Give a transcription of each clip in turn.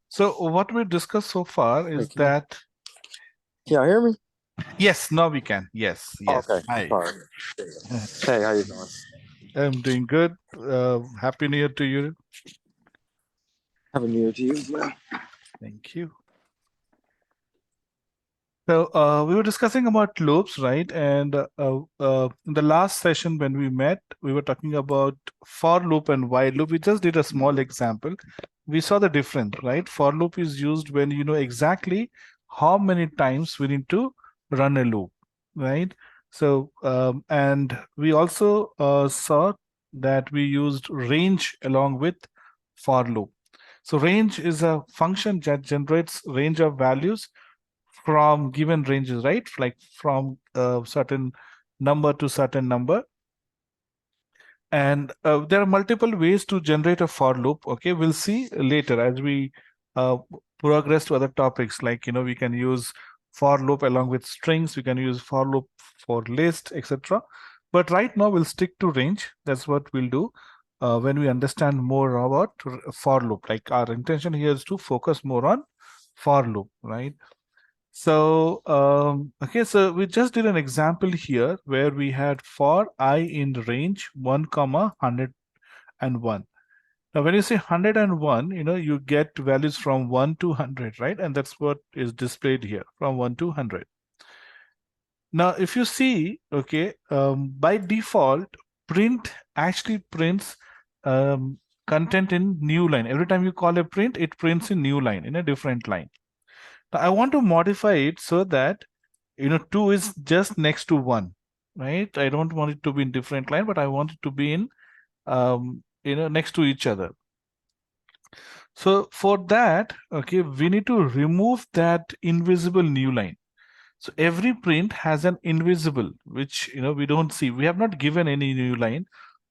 So what we discussed so far Hey, is that, can y'all hear me? yes, now we can. Yes, Oh, yes. okay. Hi. Sorry. Hey, how you doing? I'm doing good. Happy New Year to you. Happy New Year to you as well. Thank you. So we were discussing about loops, right? And in the last session when we met, we were talking about for loop and while loop. We just did a small example. We saw the difference, right? For loop is used when you know exactly how many times we need to run a loop, right? So and we also saw that we used range along with for loop. So range is a function that generates range of values from given ranges, right? Like from a certain number to certain number. And there are multiple ways to generate a for loop. Okay, we'll see later as we uh, progress to other topics. Like we can use for loop along with strings. We can use for loop for list, etc. But right now we'll stick to range. That's what we'll do when we understand more about for loop. Like our intention here is to focus more on for loop, right? So, okay, so we just did an example here where we had for I in range 1, comma 101. Now, when you say 101, you get values from 1 to 100, right? And that's what is displayed here from 1 to 100. Now, if you see, okay, by default, print actually prints content in new line. Every time you call a print, it prints in new line, in a different line. Now, I want to modify it so that 2 is just next to 1, right? I don't want it to be in different line, but I want it to be in next to each other. So for that, okay, we need to remove that invisible new line. So every print has an invisible, which we don't see. We have not given any new line.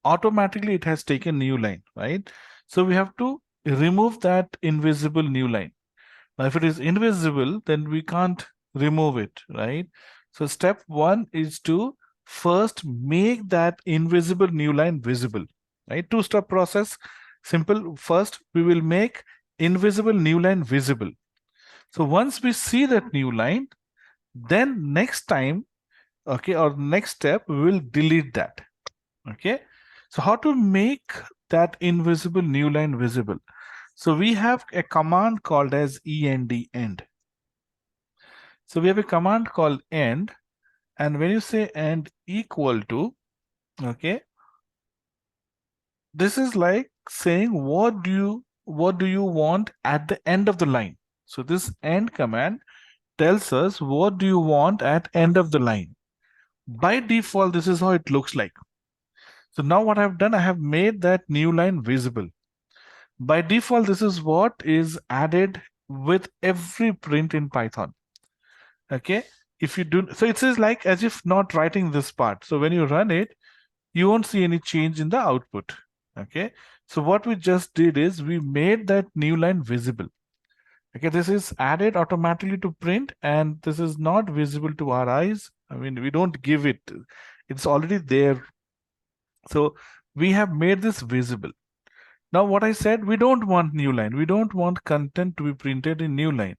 Automatically it has taken new line, right? So we have to remove that invisible new line. Now, if it is invisible, then we can't remove it, right? So step one is to first make that invisible new line visible, right? Two-step process, simple. First, we will make invisible new line visible. So once we see that new line, then next time, okay, or next step, we will delete that, okay? So how to make that invisible new line visible? So we have a command called as end. So we have a command called end, and when you say end equal to, okay, this is like saying what do you want at the end of the line. So this end command tells us what do you want at end of the line. By default, this is how it looks like. So now what I've done, I have made that new line visible. By default, this is what is added with every print in Python. Okay, if you do so, it says like as if not writing this part. So when you run it, you won't see any change in the output. Okay, so what we just did is we made that new line visible. Okay, this is added automatically to print, and this is not visible to our eyes. I mean, we don't give it, it's already there. So we have made this visible. Now what I said, we don't want new line, we don't want content to be printed in new line.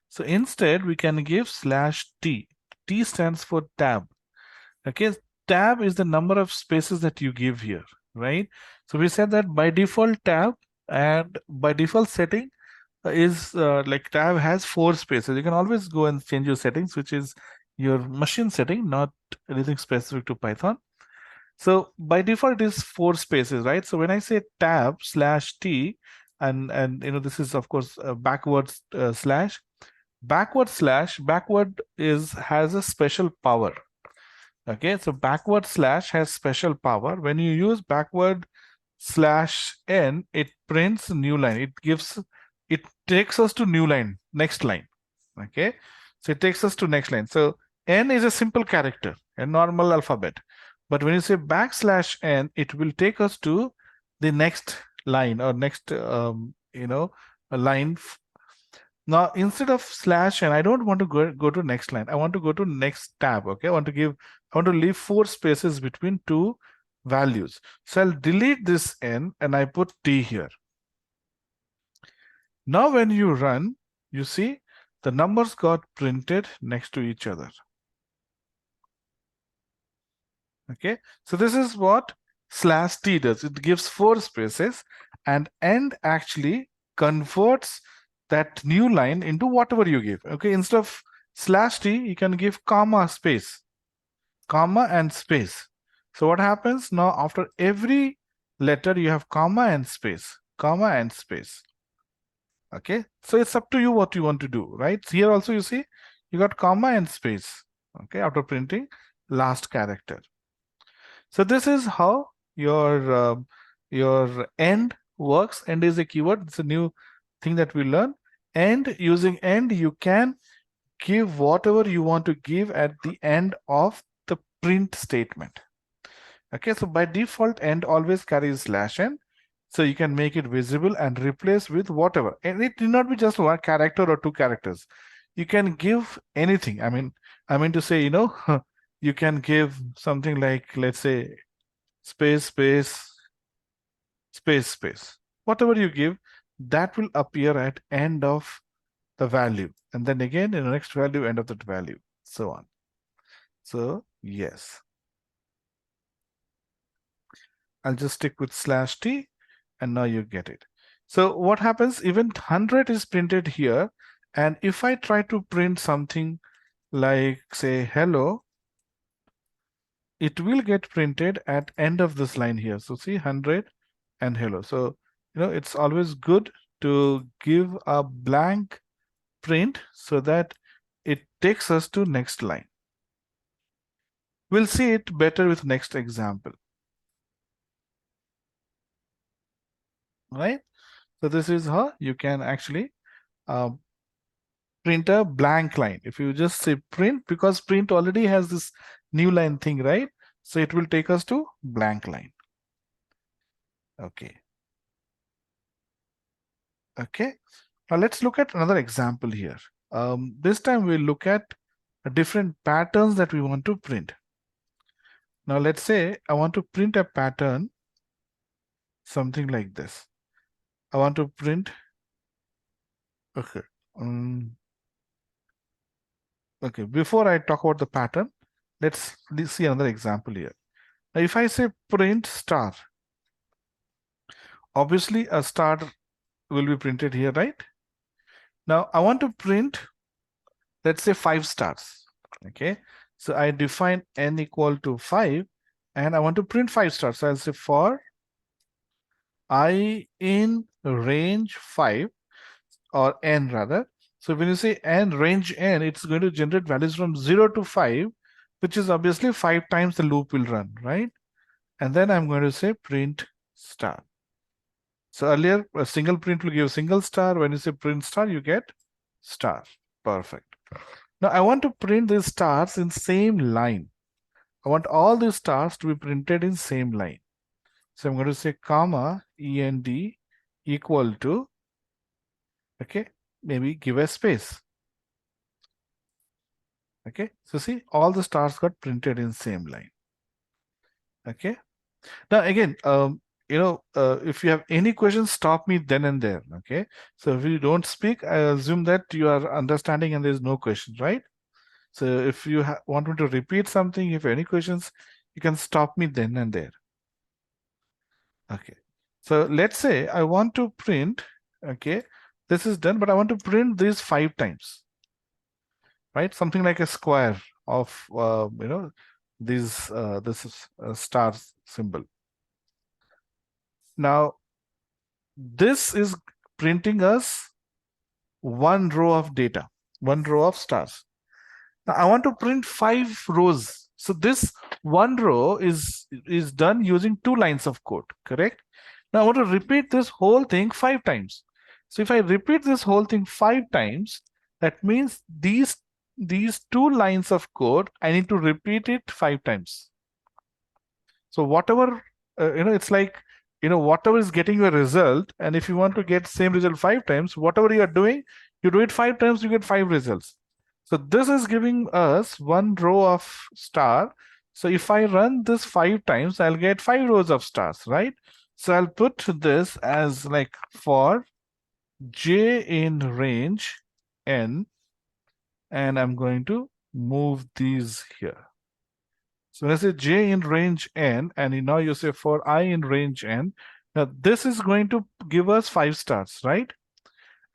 So instead we can give /t. T stands for tab. Okay, tab is the number of spaces that you give here, right? So we said that by default tab, and by default setting is like tab has 4 spaces. You can always go and change your settings, which is your machine setting, not anything specific to Python. So by default it is 4 spaces, right? So when I say tab /t, and this is of course backwards slash, backward is has a special power. Okay, so backward slash has special power. When you use backward /n, it prints new line. It takes us to new line, next line. Okay, so it takes us to next line. So n is a simple character, a normal alphabet. But when you say \n, it will take us to the next line, or next a line. Now instead of /n, I don't want to go to next line. I want to go to next tab. Okay, I want to leave 4 spaces between two values. So I'll delete this n and I put t here. Now when you run, you see the numbers got printed next to each other. Okay, so this is what /t does. It gives 4 spaces, and end actually converts that new line into whatever you give. Okay, instead of /t, you can give comma space, comma and space. So what happens now, after every letter you have comma and space, comma and space. Okay, so it's up to you what you want to do, right? Here also you see you got comma and space, okay, after printing last character. So this is how your end works. End is a keyword. It's a new thing that we learn. And using end, you can give whatever you want to give at the end of the print statement. Okay, so by default, end always carries /n. So you can make it visible and replace with whatever. And it need not be just one character or 2 characters. You can give anything. I mean to say, you can give something like, let's say, space, space, space, space. Whatever you give, that will appear at end of the value. And then again, in the next value, end of that value, so on. So, yes. I'll just stick with /t, and now you get it. So what happens, even 100 is printed here. And if I try to print something like, say, hello, it will get printed at end of this line here. So see 100 and hello. So, it's always good to give a blank print so that it takes us to next line. We'll see it better with next example. Right? So this is how you can actually print a blank line. If you just say print, because print already has this new line thing, right? So it will take us to blank line. Okay. Okay. Now let's look at another example here. This time we'll look at different patterns that we want to print. Now let's say I want to print a pattern, something like this. I want to print, okay. Okay, before I talk about the pattern, let's see another example here. Now if I say print star, obviously a star will be printed here, right? Now I want to print, let's say 5 stars. Okay, so I define n equal to 5, and I want to print 5 stars. So I'll say for I in range 5, or n rather. So when you say n, range n, it's going to generate values from 0 to 5, which is obviously 5 times the loop will run, right? And then I'm going to say print star. So earlier, a single print will give single star. When you say print star, you get star. Perfect. Now I want to print these stars in same line. I want all these stars to be printed in same line. So I'm going to say comma end equal to, okay, maybe give a space. Okay, so see, all the stars got printed in same line. Okay, now again, if you have any questions, stop me then and there. Okay, so if you don't speak, I assume that you are understanding and there's no questions, right? So if you want me to repeat something, if you have any questions, you can stop me then and there. Okay, so let's say I want to print, okay, this is done, but I want to print this 5 times, right? Something like a square of, this is a star symbol. Now, this is printing us 1 row of data, 1 row of stars. Now I want to print 5 rows. So this 1 row is done using 2 lines of code, correct? Now I want to repeat this whole thing 5 times. So if I repeat this whole thing 5 times, that means these 2 lines of code, I need to repeat it 5 times. So whatever, it's like, whatever is getting you a result, and if you want to get same result 5 times, whatever you are doing, you do it 5 times, you get 5 results. So this is giving us 1 row of star. So if I run this 5 times, I'll get 5 rows of stars, right? So I'll put this as like for j in range n, and I'm going to move these here. So when I say j in range n, and now you say for I in range n, now this is going to give us 5 stars, right?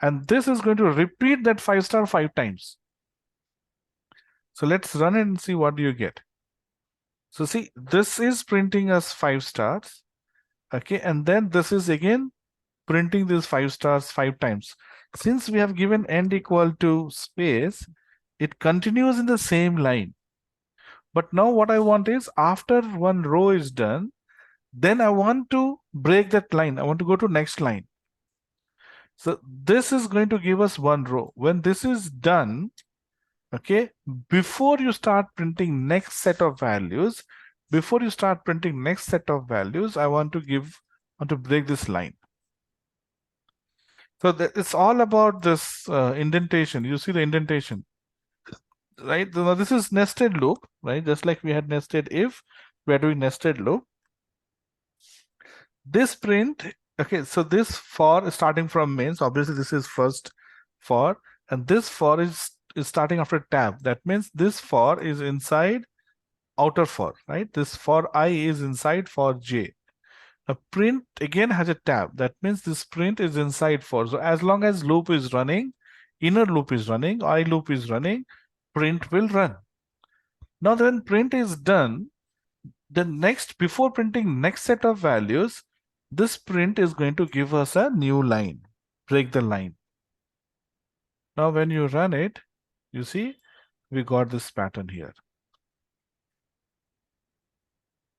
And this is going to repeat that 5 star 5 times. So let's run it and see what you get. So see, this is printing us 5 stars. Okay, and then this is again printing these 5 stars 5 times. Since we have given end equal to space, it continues in the same line. But now what I want is after one row is done, then I want to break that line. I want to go to next line. So this is going to give us one row. When this is done, okay, before you start printing next set of values, I want to break this line. So it's all about this indentation. You see the indentation, right? Now this is nested loop, right? Just like we had nested if, we are doing nested loop. This print, okay, so this for is starting from main. So obviously this is first for, and this for is starting after tab. That means this for is inside outer for, right? This for I is inside for j. A print again has a tab. That means this print is inside for. So as long as loop is running, inner loop is running, I loop is running, print will run. Now when print is done, the next, before printing next set of values, this print is going to give us a new line, break the line. Now when you run it, you see we got this pattern here,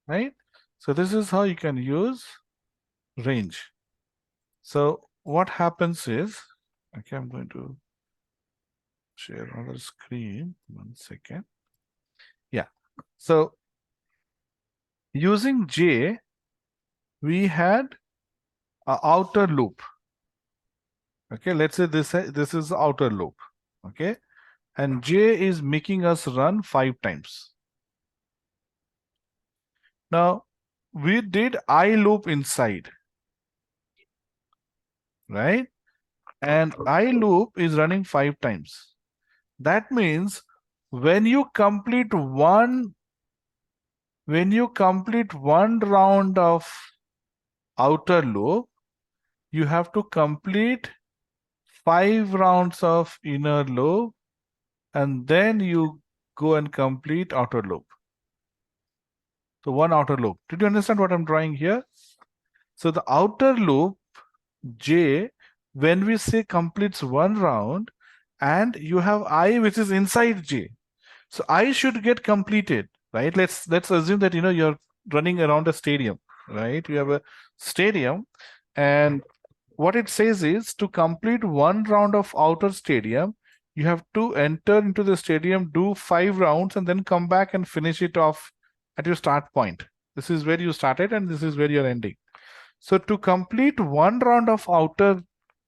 right? So this is how you can use range. So what happens is, okay, I'm going to share another screen. 1 second. Yeah. So using J, we had an outer loop. Okay, let's say this is outer loop. Okay, and J is making us run 5 times. Now we did I loop inside, right? And I loop is running 5 times. That means when you complete one round of outer loop, you have to complete 5 rounds of inner loop, and then you go and complete outer loop. So one outer loop. Did you understand what I'm drawing here? So the outer loop J, when we say completes one round, and you have I which is inside J. So I should get completed, right? Let's assume that you're running around a stadium, right? You have a stadium, and what it says is to complete one round of outer stadium, you have to enter into the stadium, do 5 rounds, and then come back and finish it off at your start point. This is where you started, and this is where you're ending. So to complete one round of outer,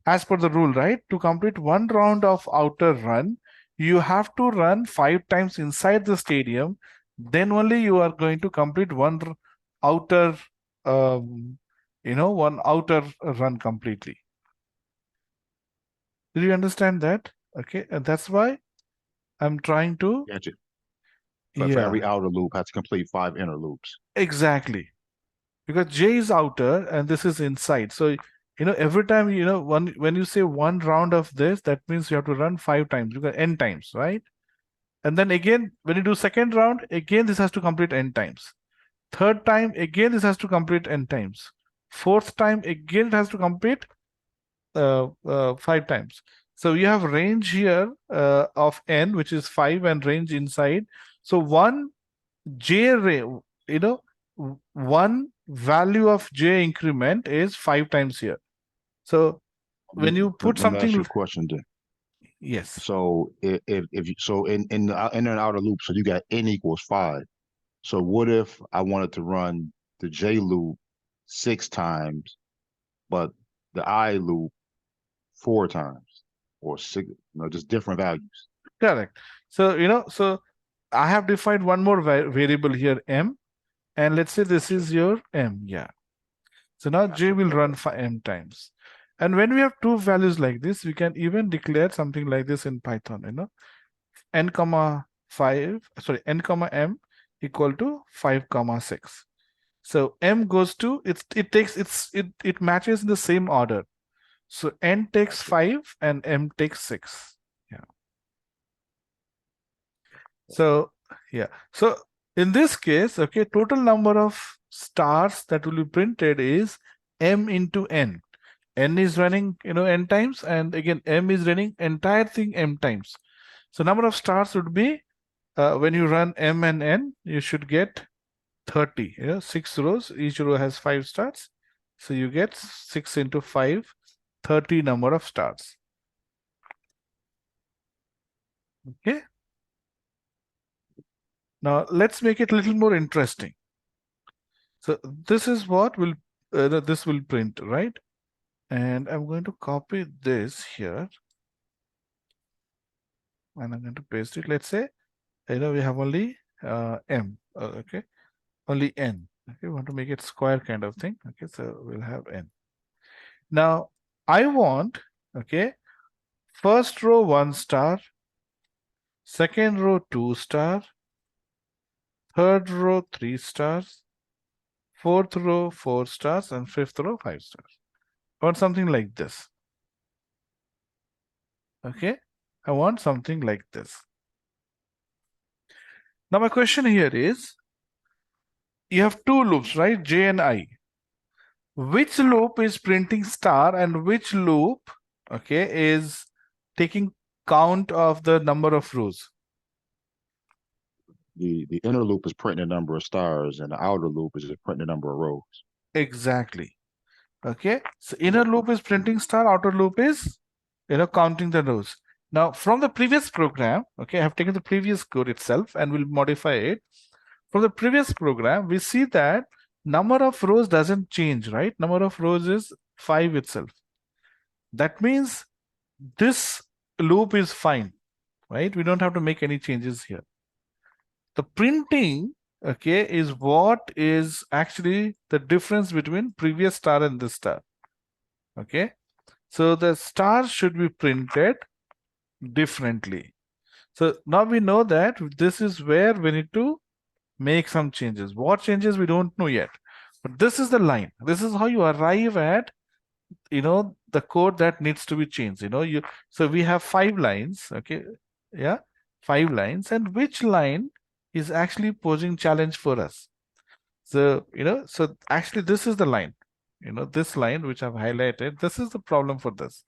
as per the rule, right? To complete one round of outer run, you have to run 5 times inside the stadium. Then only you are going to complete one outer, one outer run completely. Did you understand that? Okay, and that's why I'm trying to. Gotcha. But for every outer loop, I have to complete 5 inner loops. Exactly. Because J is outer and this is inside. So, every time, when you say one round of this, that means you have to run 5 times. You got n times, right? And then again, when you do second round, again, this has to complete n times. Third time, again, this has to complete n times. Fourth time, again, it has to complete 5 times. So you have range here of n, which is 5, and range inside. So one J ray, one value of J increment is 5 times here. So when you put Let me something, ask you a question then. yes. So if you, so in the inner and outer loop, so you got n equals 5. So what if I wanted to run the J loop 6 times, but the I loop 4 times, or 6, just different values? Correct. So so I have defined one more variable here, m, and let's say this is your m. Yeah. So now J will run for m times. And when we have two values like this, we can even declare something like this in Python, n comma 5, sorry, n comma m equal to 5 comma 6. So m goes to, it matches in the same order. So n takes 5 and m takes 6. Yeah. So yeah. So in this case, okay, total number of stars that will be printed is m into n. N is running, n times, and again m is running entire thing m times. So number of stars would be, when you run m and n, you should get 30. 6 rows, each row has 5 stars. So you get 6 into 5, 30 number of stars. Okay. Now let's make it a little more interesting. So this is what will this will print, right? And I'm going to copy this here, and I'm going to paste it. Let's say, we have only m, okay, only n. Okay, we want to make it square kind of thing. Okay, so we'll have n. Now I want, okay, first row 1 star, second row 2 star, third row 3 stars, fourth row 4 stars, and fifth row 5 stars. I want something like this. Okay, I want something like this. Now my question here is, you have two loops, right? J and I. Which loop is printing star and which loop, okay, is taking count of the number of rows? The inner loop is printing the number of stars, and the outer loop is just printing the number of rows. Exactly. Okay, so inner loop is printing star, outer loop is, counting the rows. Now from the previous program, okay, I have taken the previous code itself and will modify it. From the previous program, we see that number of rows doesn't change, right? Number of rows is 5 itself. That means this loop is fine, right? We don't have to make any changes here. The printing, okay, is what is actually the difference between previous star and this star. Okay, so the stars should be printed differently. So now we know that this is where we need to make some changes. What changes we don't know yet, but this is the line. This is how you arrive at the code that needs to be changed. So we have 5 lines. Okay, yeah, 5 lines, and which line is actually posing challenge for us? So so actually this is the line. This line which I've highlighted, this is the problem for this,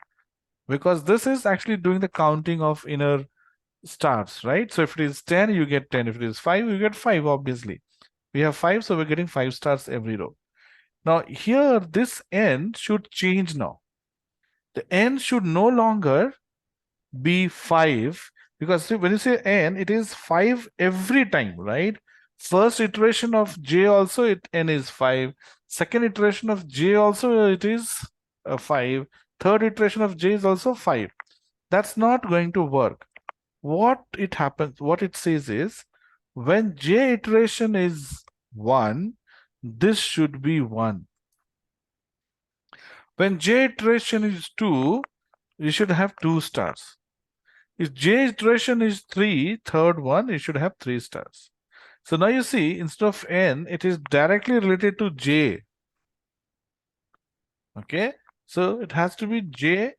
because this is actually doing the counting of inner stars, right? So if it is 10, you get 10. If it is 5, you get 5. Obviously we have 5, so we're getting 5 stars every row. Now here this n should change. Now the n should no longer be 5, because see, when you say n, it is 5 every time, right? First iteration of j also n is 5. Second iteration of j also it is 5. Third iteration of j is also 5. That's not going to work. What it says is, when j iteration is 1, this should be 1. When j iteration is 2, you should have 2 stars. If j iteration is 3, third one, you should have 3 stars. So now you see, instead of n, it is directly related to j. Okay, so it has to be j,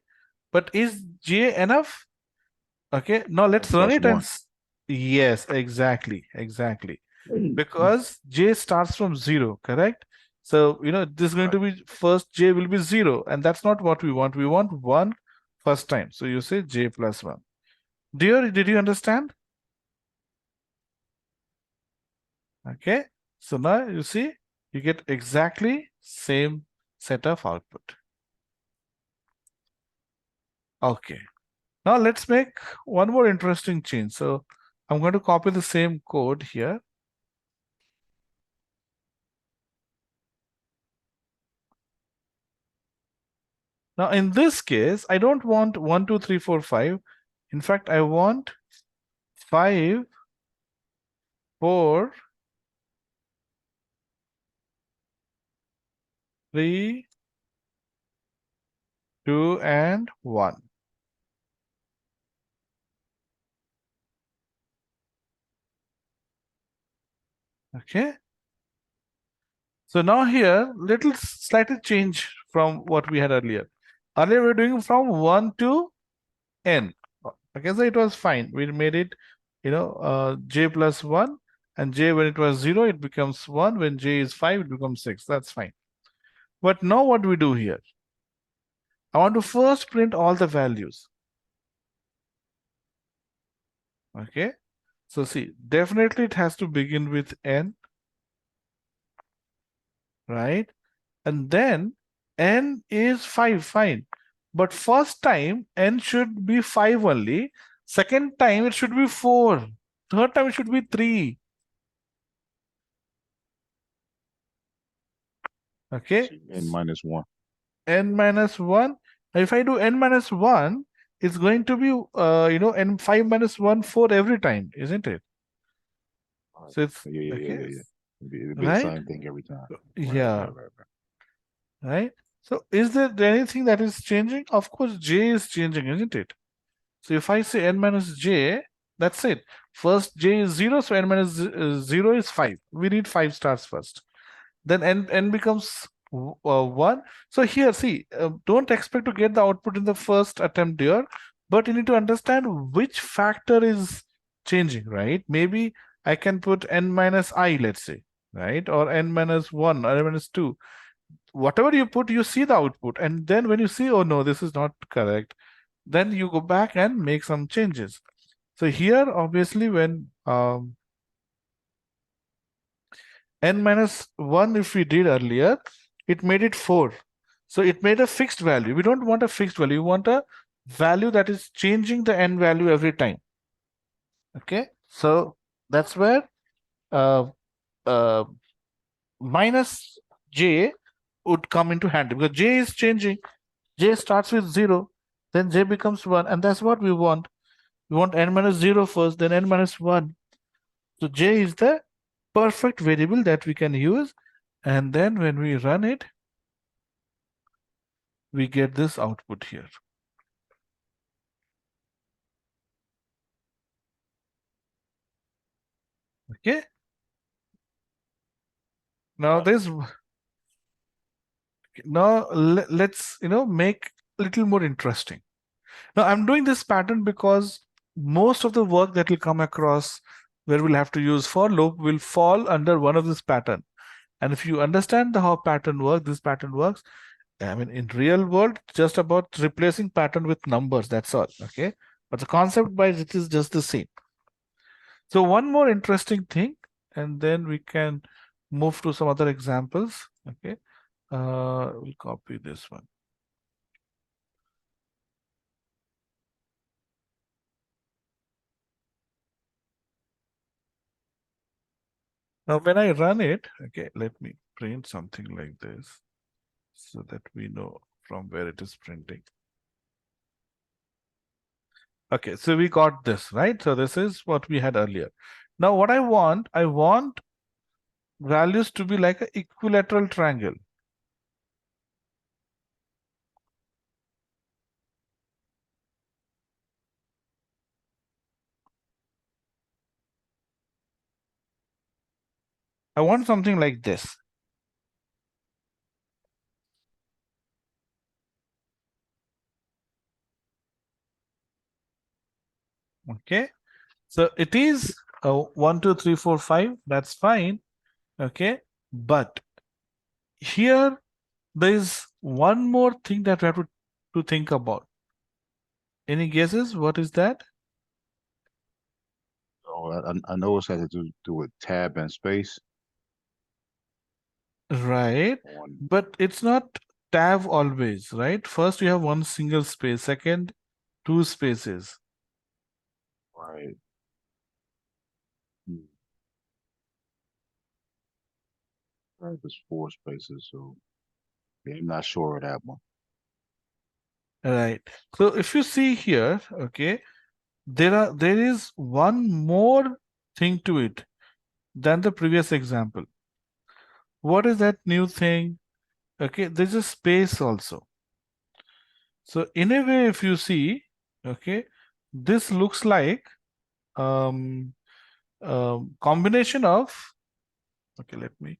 but is j enough? Okay, now let's run it and yes, exactly. Because j starts from 0, correct? So this is going to be, first j will be 0, and that's not what we want. We want 1 first time. So you say j plus 1. Did you understand? Okay, so now you see, you get exactly same set of output. Okay, now let's make one more interesting change. So I'm going to copy the same code here. Now in this case, I don't want 1, 2, 3, 4, 5. In fact, I want 5, 4, 3, 2, and 1. Okay. So now here, little slightly change from what we had earlier. Earlier we were doing from 1 to n. Okay, so it was fine. We made it, j plus 1, and j when it was 0, it becomes 1. When j is 5, it becomes 6. That's fine. But now what do we do here? I want to first print all the values. Okay. So see, definitely it has to begin with n, right? And then n is 5, fine. But first time n should be 5 only. Second time it should be 4. Third time it should be 3. Okay. N minus 1. N minus 1. If I do n minus 1, it's going to be, n 5 minus 1, 4 every time, isn't it? So it's, Yeah. okay, It'd be the right? same thing every time. Yeah, Right. right. So is there anything that is changing? Of course, j is changing, isn't it? So if I say n minus j, that's it. First j is 0, so n minus 0 is 5. We need 5 stars first. Then n becomes 1. So here, see, don't expect to get the output in the first attempt here, but you need to understand which factor is changing, right? Maybe I can put n minus I, let's say, right? Or n minus 1 or n minus 2. Whatever you put, you see the output. And then when you see, oh no, this is not correct, then you go back and make some changes. So here, obviously, when n minus 1, if we did earlier, it made it 4. So it made a fixed value. We don't want a fixed value. We want a value that is changing the n value every time. Okay. So that's where uh, uh, minus j would come into handy, because j is changing. J starts with 0, then j becomes 1, and that's what we want. We want n minus 0 first, then n minus 1. So j is the perfect variable that we can use, and then when we run it, we get this output here. Okay. Now let's make a little more interesting. Now I'm doing this pattern because most of the work that will come across where we'll have to use for loop will fall under one of this pattern. And if you understand how this pattern works, I mean, in real world, just about replacing pattern with numbers, that's all. Okay. But the concept by it is just the same. So one more interesting thing, and then we can move to some other examples. Okay. We'll copy this one. Now, when I run it, okay, let me print something like this so that we know from where it is printing. Okay, so we got this, right? So this is what we had earlier. Now, what I want values to be like an equilateral triangle. I want something like this. Okay, so it is 1, 2, 3, 4, 5. That's fine. Okay, but here there is one more thing that we have to think about. Any guesses? What is that? So I know it has to do with tab and space. Right, but it's not tab always, right? First you have one single space, second 2 spaces. Right. Right, there's 4 spaces, so yeah, I'm not sure of that one. Right. So if you see here, okay, there is one more thing to it than the previous example. What is that new thing? Okay, there's a space also. So in a way, if you see, okay, this looks like combination of, okay, let me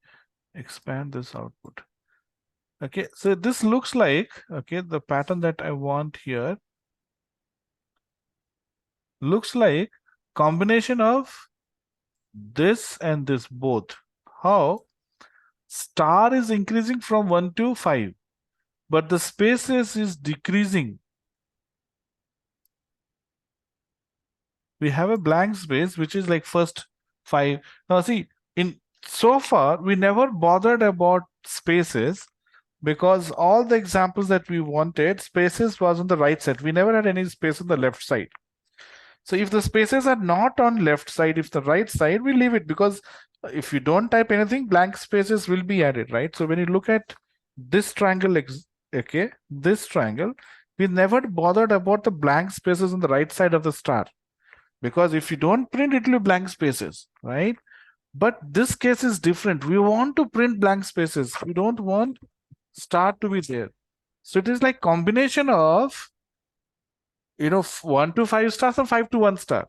expand this output. Okay, so this looks like, okay, the pattern that I want here looks like combination of this and this both. How star is increasing from 1 to 5, but the spaces is decreasing. We have a blank space which is like first 5. Now see, in so far we never bothered about spaces because all the examples that we wanted, spaces was on the right side. We never had any space on the left side. So if the spaces are not on left side, if the right side, we leave it, because if you don't type anything, blank spaces will be added, right? So when you look at this triangle, okay, this triangle, we never bothered about the blank spaces on the right side of the star, because if you don't print, it will be blank spaces, right? But this case is different. We want to print blank spaces. We don't want star to be there. So it is like combination of, 1 to 5 stars or 5 to 1 star.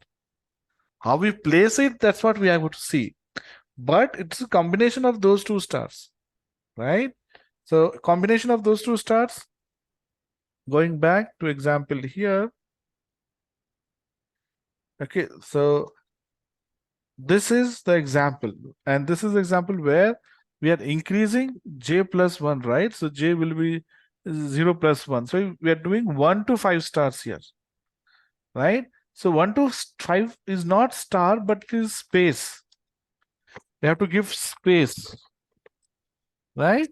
How we place it, that's what we are going to see. But it's a combination of those two stars, right? So combination of those two stars, going back to example here. Okay, so this is the example, and this is the example where we are increasing j plus 1, right? So j will be 0 plus 1. So we are doing 1 to 5 stars here, right? So 1 to 5 is not star, but it is space. You have to give space, right?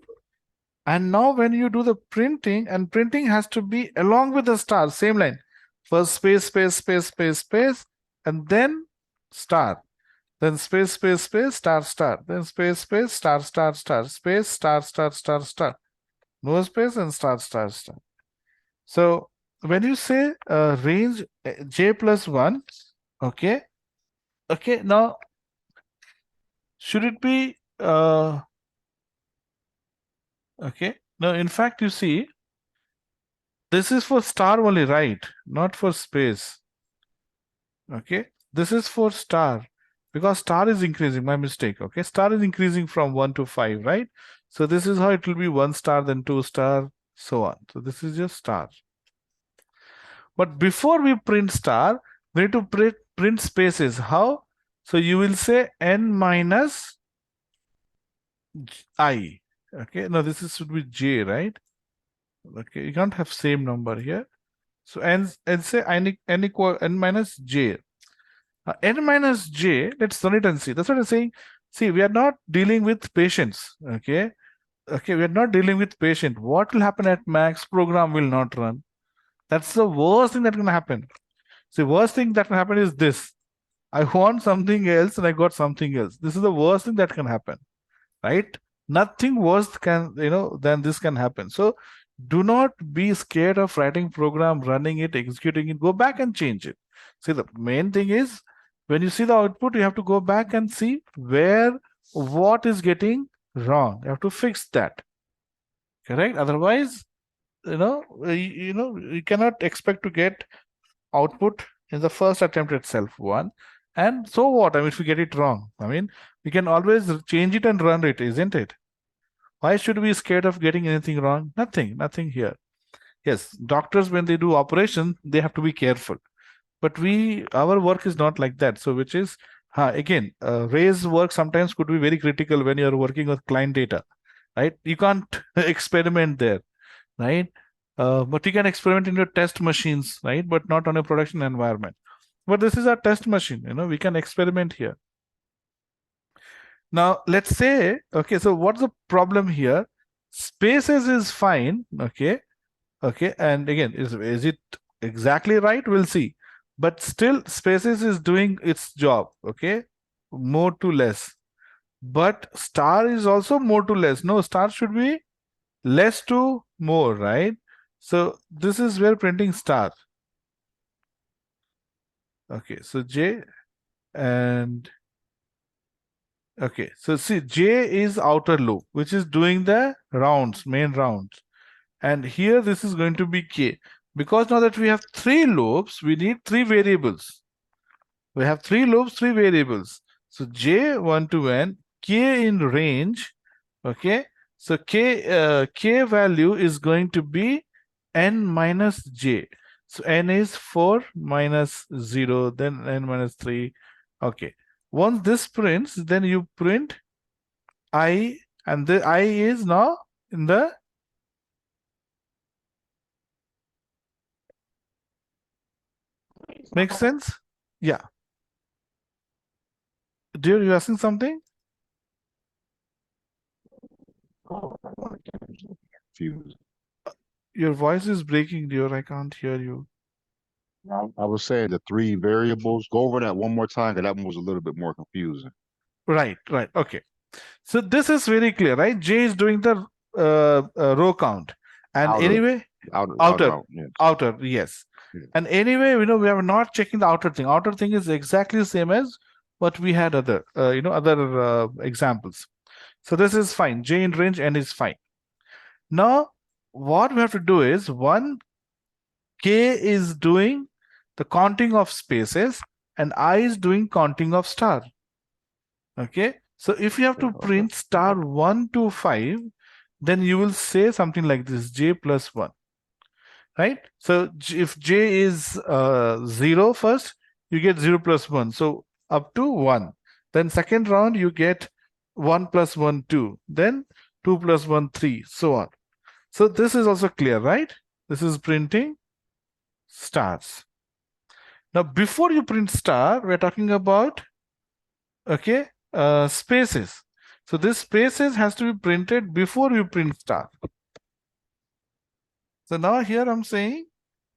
And now when you do the printing, and printing has to be along with the star, same line. First space, space, space, space, space, and then star. Then space, space, space, star, star. Then space, space, star, star, star, space, star, star, star, star. No space and star, star, star. So when you say range j plus 1, okay, okay, now should it be okay? Now in fact, you see, this is for star only, right? Not for space. Okay, this is for star because star is increasing. My mistake. Okay, star is increasing from 1 to 5, right? So this is how it will be 1 star, then 2 star, so on. So this is just star. But before we print star, we need to print spaces. How? So you will say n minus I. Okay, now this should be j, right? Okay, you can't have same number here. So n say n equal n minus j. N minus j, let's run it and see. That's what I'm saying. See, we are not dealing with patients. Okay. Okay, we are not dealing with patient. What will happen at max? Program will not run. That's the worst thing that can happen. See, worst thing that can happen is this. I want something else and I got something else. This is the worst thing that can happen, right? Nothing worse can, than this can happen. So do not be scared of writing program, running it, executing it. Go back and change it. See, the main thing is when you see the output, you have to go back and see what is getting wrong. You have to fix that. Correct? Otherwise, you cannot expect to get output in the first attempt itself. One. And so what? I mean, if we get it wrong, I mean, we can always change it and run it, isn't it? Why should we be scared of getting anything wrong? Nothing here. Yes, doctors, when they do operation, they have to be careful. But our work is not like that. So which is, again, Ray's work sometimes could be very critical when you're working with client data, right? You can't experiment there, right? But you can experiment in your test machines, right? But not on a production environment. But this is our test machine, we can experiment here. Now, let's say, okay, so what's the problem here? Spaces is fine, okay, and again, is it exactly right? We'll see. But still, spaces is doing its job, okay, more to less. But star is also more to less. No, star should be less to more, right? So this is where printing star. Okay, so J and okay, so see, J is outer loop, which is doing the rounds, main rounds. And here this is going to be K. because now that we have three loops, we need three variables. We have three loops, three variables. So j1 to n, k in range, okay? So k value is going to be n minus j. So n is 4 minus 0, then n minus 3. Okay. Once this prints, then you print I, and the I is now in the make sense? Yeah. Dear, you asking something? Confused. Your voice is breaking, dear. I can't hear you. I was saying the three variables. Go over that one more time, because that one was a little bit more confusing. Right, right. Okay. So this is very clear, right? J is doing the row count. And Outer. anyway, Outer, yes. outer, yes. Yeah. And anyway, we are not checking the outer thing. Outer thing is exactly the same as what we had other, other examples. So this is fine. J in range, N is fine. Now, what we have to do is K is doing the counting of spaces and I is doing counting of star. Okay. So if you have to print star 1 to 5, then you will say something like this, j plus 1. Right? So if j is 0 first, you get 0 plus 1. So up to 1. Then second round, you get 1 plus 1, 2. Then 2 plus 1, 3, so on. So this is also clear, right? This is printing stars. Now, before you print star, we're talking about, okay, spaces. So this spaces has to be printed before you print star. So now here I'm saying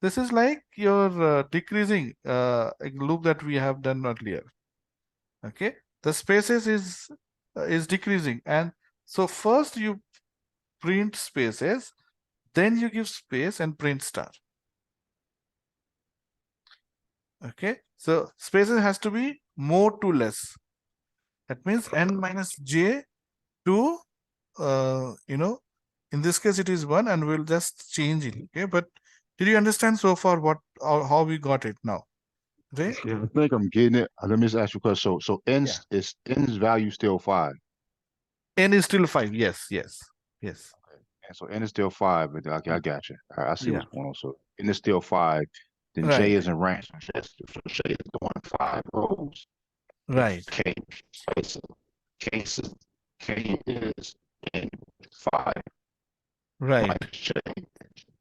this is like your decreasing loop that we have done earlier. Okay, the spaces is decreasing, and so first you print spaces, then you give space and print star. Okay, so spaces has to be more to less. That means n minus j to in this case it is 1, and we'll just change it. Okay, but did you understand so far what how we got it now? Right? Yeah, I think I'm getting it. Let me just ask you a question. So n's value still 5. N is still 5. Yes, yes, yes. And so n is still 5, but okay, I got you. I see Yeah. what's going on. So n is still 5. Then Right. j is in range. So j is doing 5 rows. Right. K is in 5. Right. Minus j.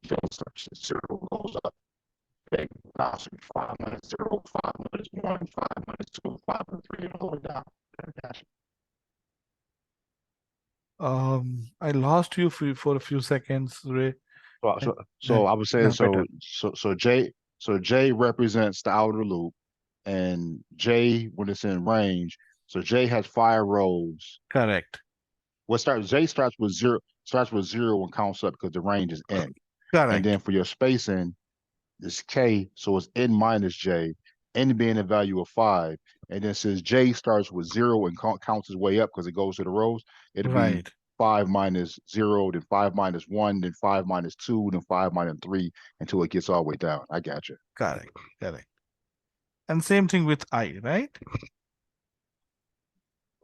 J starts at 0, goes up. J bounces 5 minus 0, 5 minus 1, 5 minus 2, 5 minus 3, and all the way down. I got you. I lost you for a few seconds, Ray. So I was saying better. so J represents the outer loop, and J when it's in range. So J has 5 rows. Correct. J starts with 0 and counts up because the range is n. Correct. And then for your spacing, it's K, so it's n minus J, n being a value of 5. And then since J starts with 0 and counts his way up because it goes to the rows, it'll be 5 minus 0, then 5 minus 1, then 5 minus 2, then 5 minus 3 until it gets all the way down. I got you. Correct. Correct. And same thing with I, right?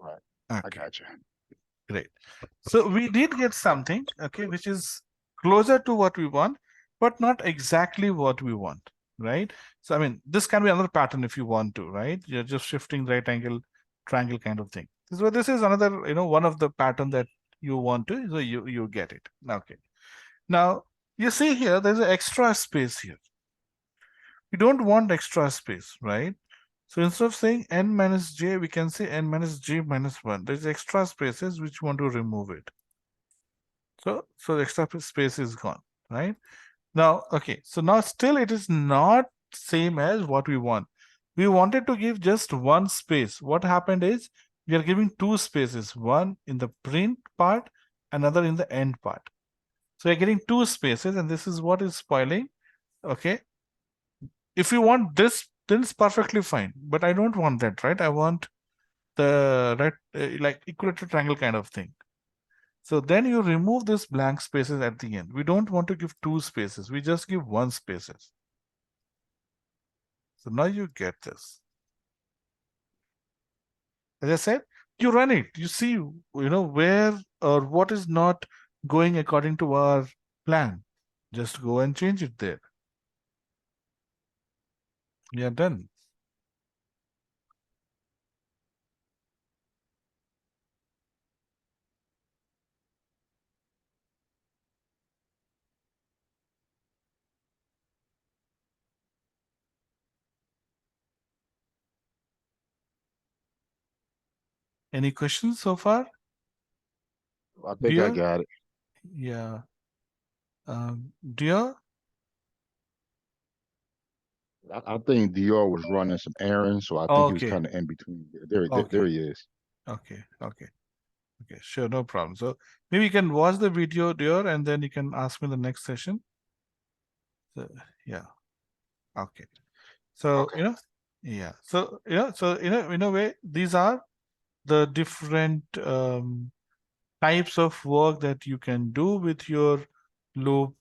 Right. Okay. I got you. Great. So we did get something, okay, which is closer to what we want, but not exactly what we want, right? So, I mean, this can be another pattern if you want to, right? You're just shifting right angle, triangle kind of thing. So this is another, one of the pattern that you want to, so you get it. Okay. Now, you see here, there's an extra space here. We don't want extra space, right? So instead of saying n minus j, we can say n minus j minus 1. There's extra spaces which want to remove it. So the extra space is gone, right? Now, okay, so now still it is not same as what we want. We wanted to give just one space. What happened is we are giving two spaces, one in the print part, another in the end part. So we're getting two spaces, and this is what is spoiling. Okay. If you want this, then it's perfectly fine. But I don't want that, right? I want the like equilateral triangle kind of thing. So then you remove this blank spaces at the end. We don't want to give two spaces. We just give one spaces. So now you get this. As I said, you run it. You see, where or what is not going according to our plan. Just go and change it there. We are done. Any questions so far? I think I Dear? got it. Yeah. Dear? I think Dior was running some errands, so I think he was Okay. kind of in between. There, Okay. he is. Okay. Okay. Okay. Sure. No problem. So maybe you can watch the video, dear, and then you can ask me in the next session. So, yeah. Okay. So, yeah. So, in a way, these are the different types of work that you can do with your loop.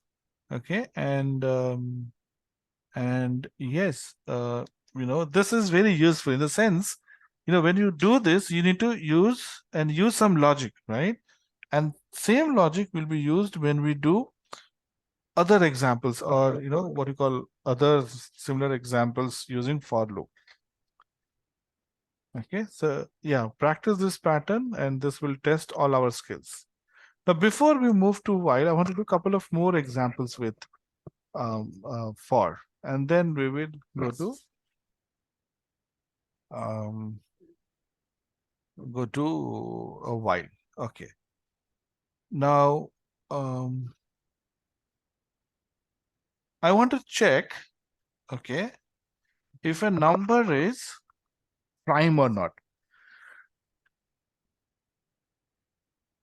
Okay. And yes, this is very useful in the sense, when you do this, you need to use some logic, right? And same logic will be used when we do other examples, or what you call other similar examples using for loop. Okay, so yeah, practice this pattern and this will test all our skills. Now, before we move to while, I want to do a couple of more examples with for, and then we will go to um, a while. Okay. Now, I want to check, okay, if a number is prime or not.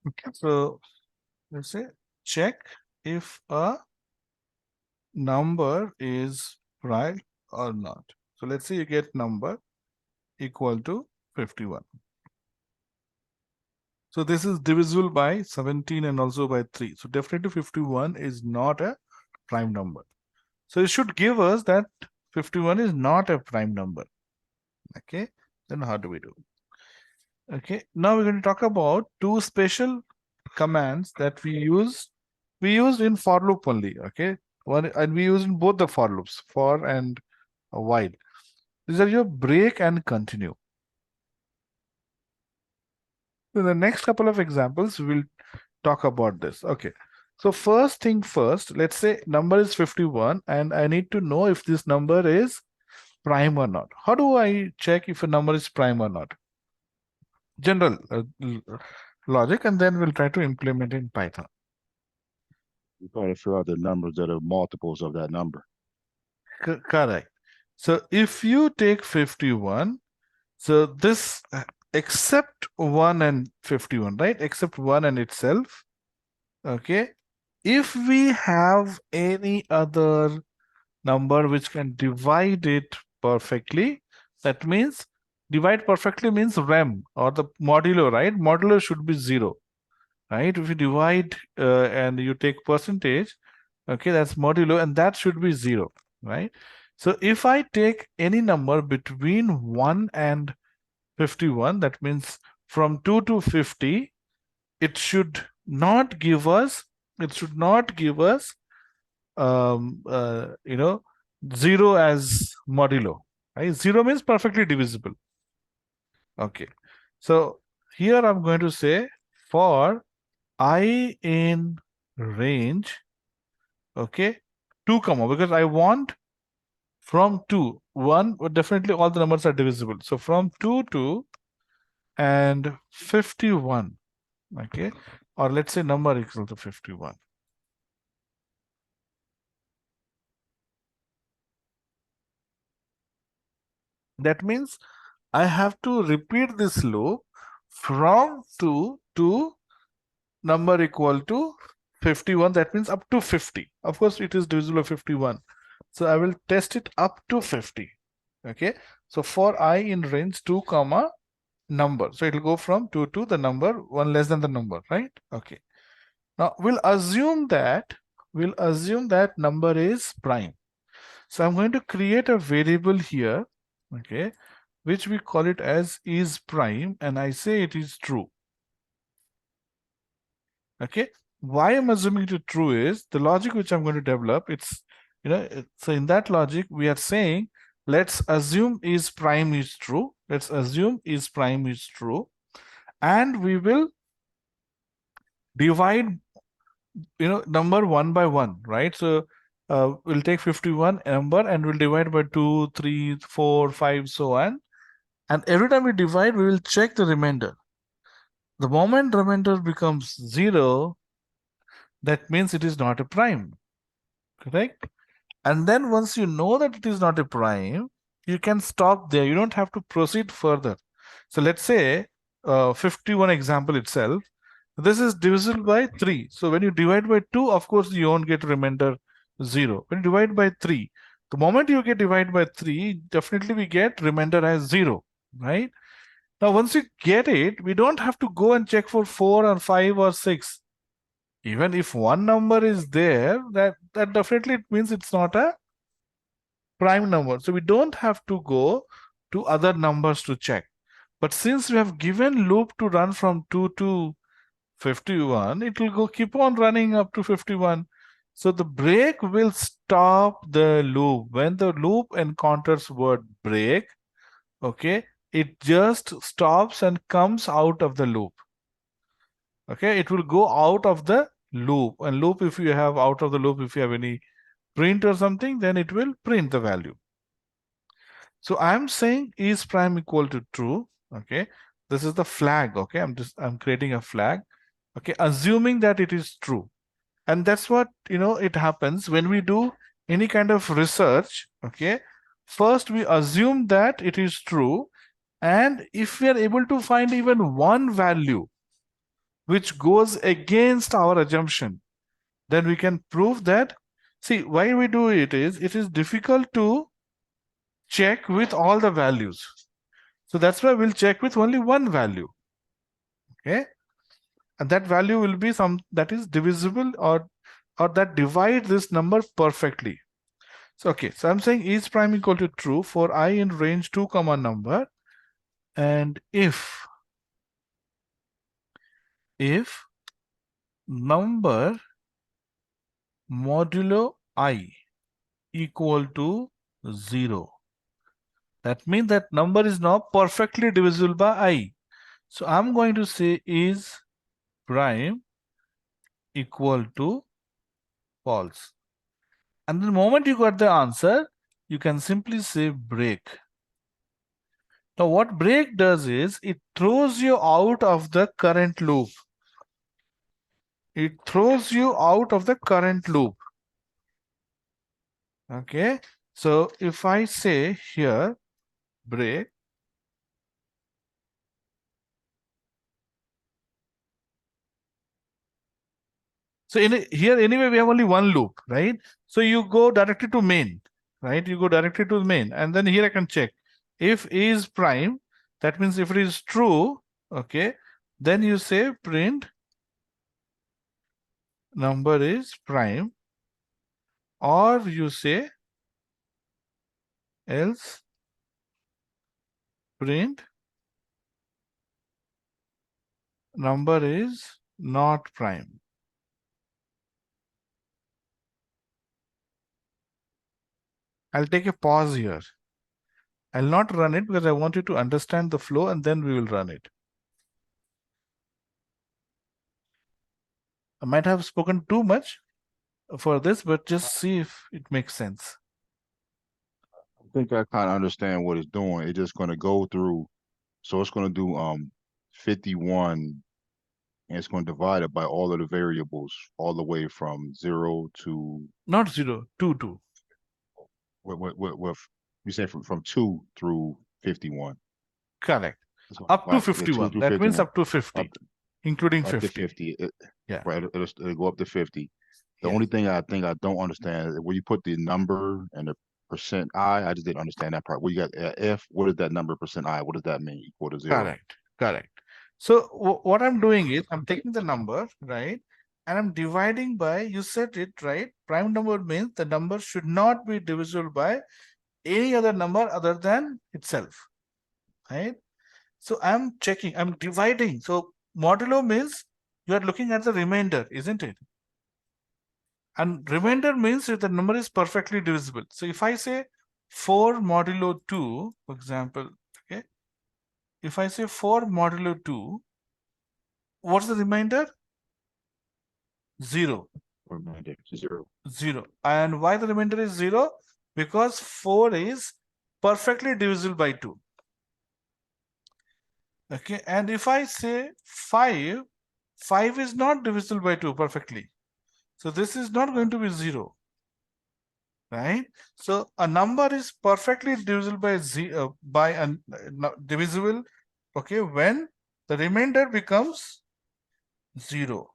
Okay, so let's say check if a number is prime or not. So let's say you get number equal to 51. So this is divisible by 17 and also by 3. So definitely 51 is not a prime number. So it should give us that 51 is not a prime number. Okay, then how do we do? Okay, now we're going to talk about two special commands that we use. We use in for loop only. Okay, one, and we use in both the for loops, for and a while. These are your break and continue. In the next couple of examples, we'll talk about this. Okay, so first thing first, let's say number is 51 and I need to know if this number is prime or not. How do I check if a number is prime or not? General logic, and then we'll try to implement in Python. You try to figure out the numbers that are multiples of that number. Correct. So if you take 51, so this except 1 and 51, right? Except 1 and itself. Okay. If we have any other number which can divide it perfectly, that means divide perfectly means rem or the modulo, right? Modulo should be 0, right? If you divide and you take percentage, okay, that's modulo, and that should be 0, right? So if I take any number between 1 and 51, that means from 2 to 50, it should not give us, uh, 0 as modulo, right? 0 means perfectly divisible. Okay, so here I'm going to say for I in range, okay, 2 comma, because I want from 2, 1, but definitely all the numbers are divisible. So from 2 to and 51, okay, or let's say number equal to 51. That means I have to repeat this loop from 2 to number equal to 51. That means up to 50. Of course, it is divisible by 51. So I will test it up to 50. Okay. So for I in range 2 comma number. So it will go from 2 to the number 1 less than the number, right? Okay. Now we'll assume that number is prime. So I'm going to create a variable here, okay, which we call it as is prime, and I say it is true. Okay, why I'm assuming it true is the logic which I'm going to develop. So in that logic we are saying let's assume is prime is true. Let's assume is prime is true, and we will divide number one by one, right? So we'll take 51 number and we'll divide by 2, 3, 4, 5, so on. And every time we divide, we will check the remainder. The moment remainder becomes 0, that means it is not a prime, correct? And then once you know that it is not a prime, you can stop there. You don't have to proceed further. So let's say 51 example itself, this is divisible by 3. So when you divide by 2, of course, you won't get remainder 0. When you divide by 3, the moment you get divided by 3, definitely we get remainder as 0, right? Now, once we get it, we don't have to go and check for 4 or 5 or 6. Even if one number is there, that definitely it means it's not a prime number. So we don't have to go to other numbers to check. But since we have given loop to run from 2 to 51, it will keep on running up to 51. So the break will stop the loop. When the loop encounters word break, okay, it just stops and comes out of the loop. Okay, it will go out of the loop. And loop, if you have out of the loop, if you have any print or something, then it will print the value. So I'm saying is prime equal to true. Okay, this is the flag. Okay, I'm creating a flag. Okay, assuming that it is true. And that's what it happens when we do any kind of research. Okay, first we assume that it is true, and if we are able to find even one value which goes against our assumption, then we can prove that. See, why we do it is difficult to check with all the values. So that's why we'll check with only one value. Okay, and that value will be some that is divisible or that divide this number perfectly. So okay, so I'm saying is prime equal to true for I in range 2 comma number, and if number modulo I equal to 0, that means that number is now perfectly divisible by I. So I'm going to say is prime equal to false. And the moment you got the answer, you can simply say break. Now what break does is it throws you out of the current loop. It throws you out of the current loop. Okay, so if I say here break, so here anyway we have only one loop, right? So you go directly to main, right? You go directly to main, and then here I can check if is prime. That means if it is true, okay, then you say print number is prime, or you say else print number is not prime. I'll take a pause here. I'll not run it because I want you to understand the flow, and then we will run it. I might have spoken too much for this, but just see if it makes sense. I think I kind of understand what it's doing. It's just going to go through. So it's going to do 51, and it's going to divide it by all of the variables, all the way from 0 to Not 0, 2. with you say from 2 through 51. Correct. So, Up to right, yeah, 51. 2 through That means 51. up to 50, Up, including up 50. to 50. Yeah. Right, it'll go up to 50. The Yes. only thing I think I don't understand is where you put the number and the percent I just didn't understand that part. Where you got F, what is that number percent I? What does that mean? Equal to 0. Correct. So what I'm doing is I'm taking the number, right? and I'm dividing by, you said it right, prime number means the number should not be divisible by any other number other than itself, right? So I'm checking, I'm dividing. So modulo means you are looking at the remainder, isn't it? And remainder means if the number is perfectly divisible. So if I say 4 modulo 2, for example, okay, if I say 4 modulo 2, what's the remainder? 0. Remainder 0. 0. And why the remainder is 0? Because 4 is perfectly divisible by 2. Okay, and if I say 5, 5 is not divisible by 2 perfectly. So this is not going to be 0. Right? So a number is perfectly divisible by divisible, okay, when the remainder becomes 0.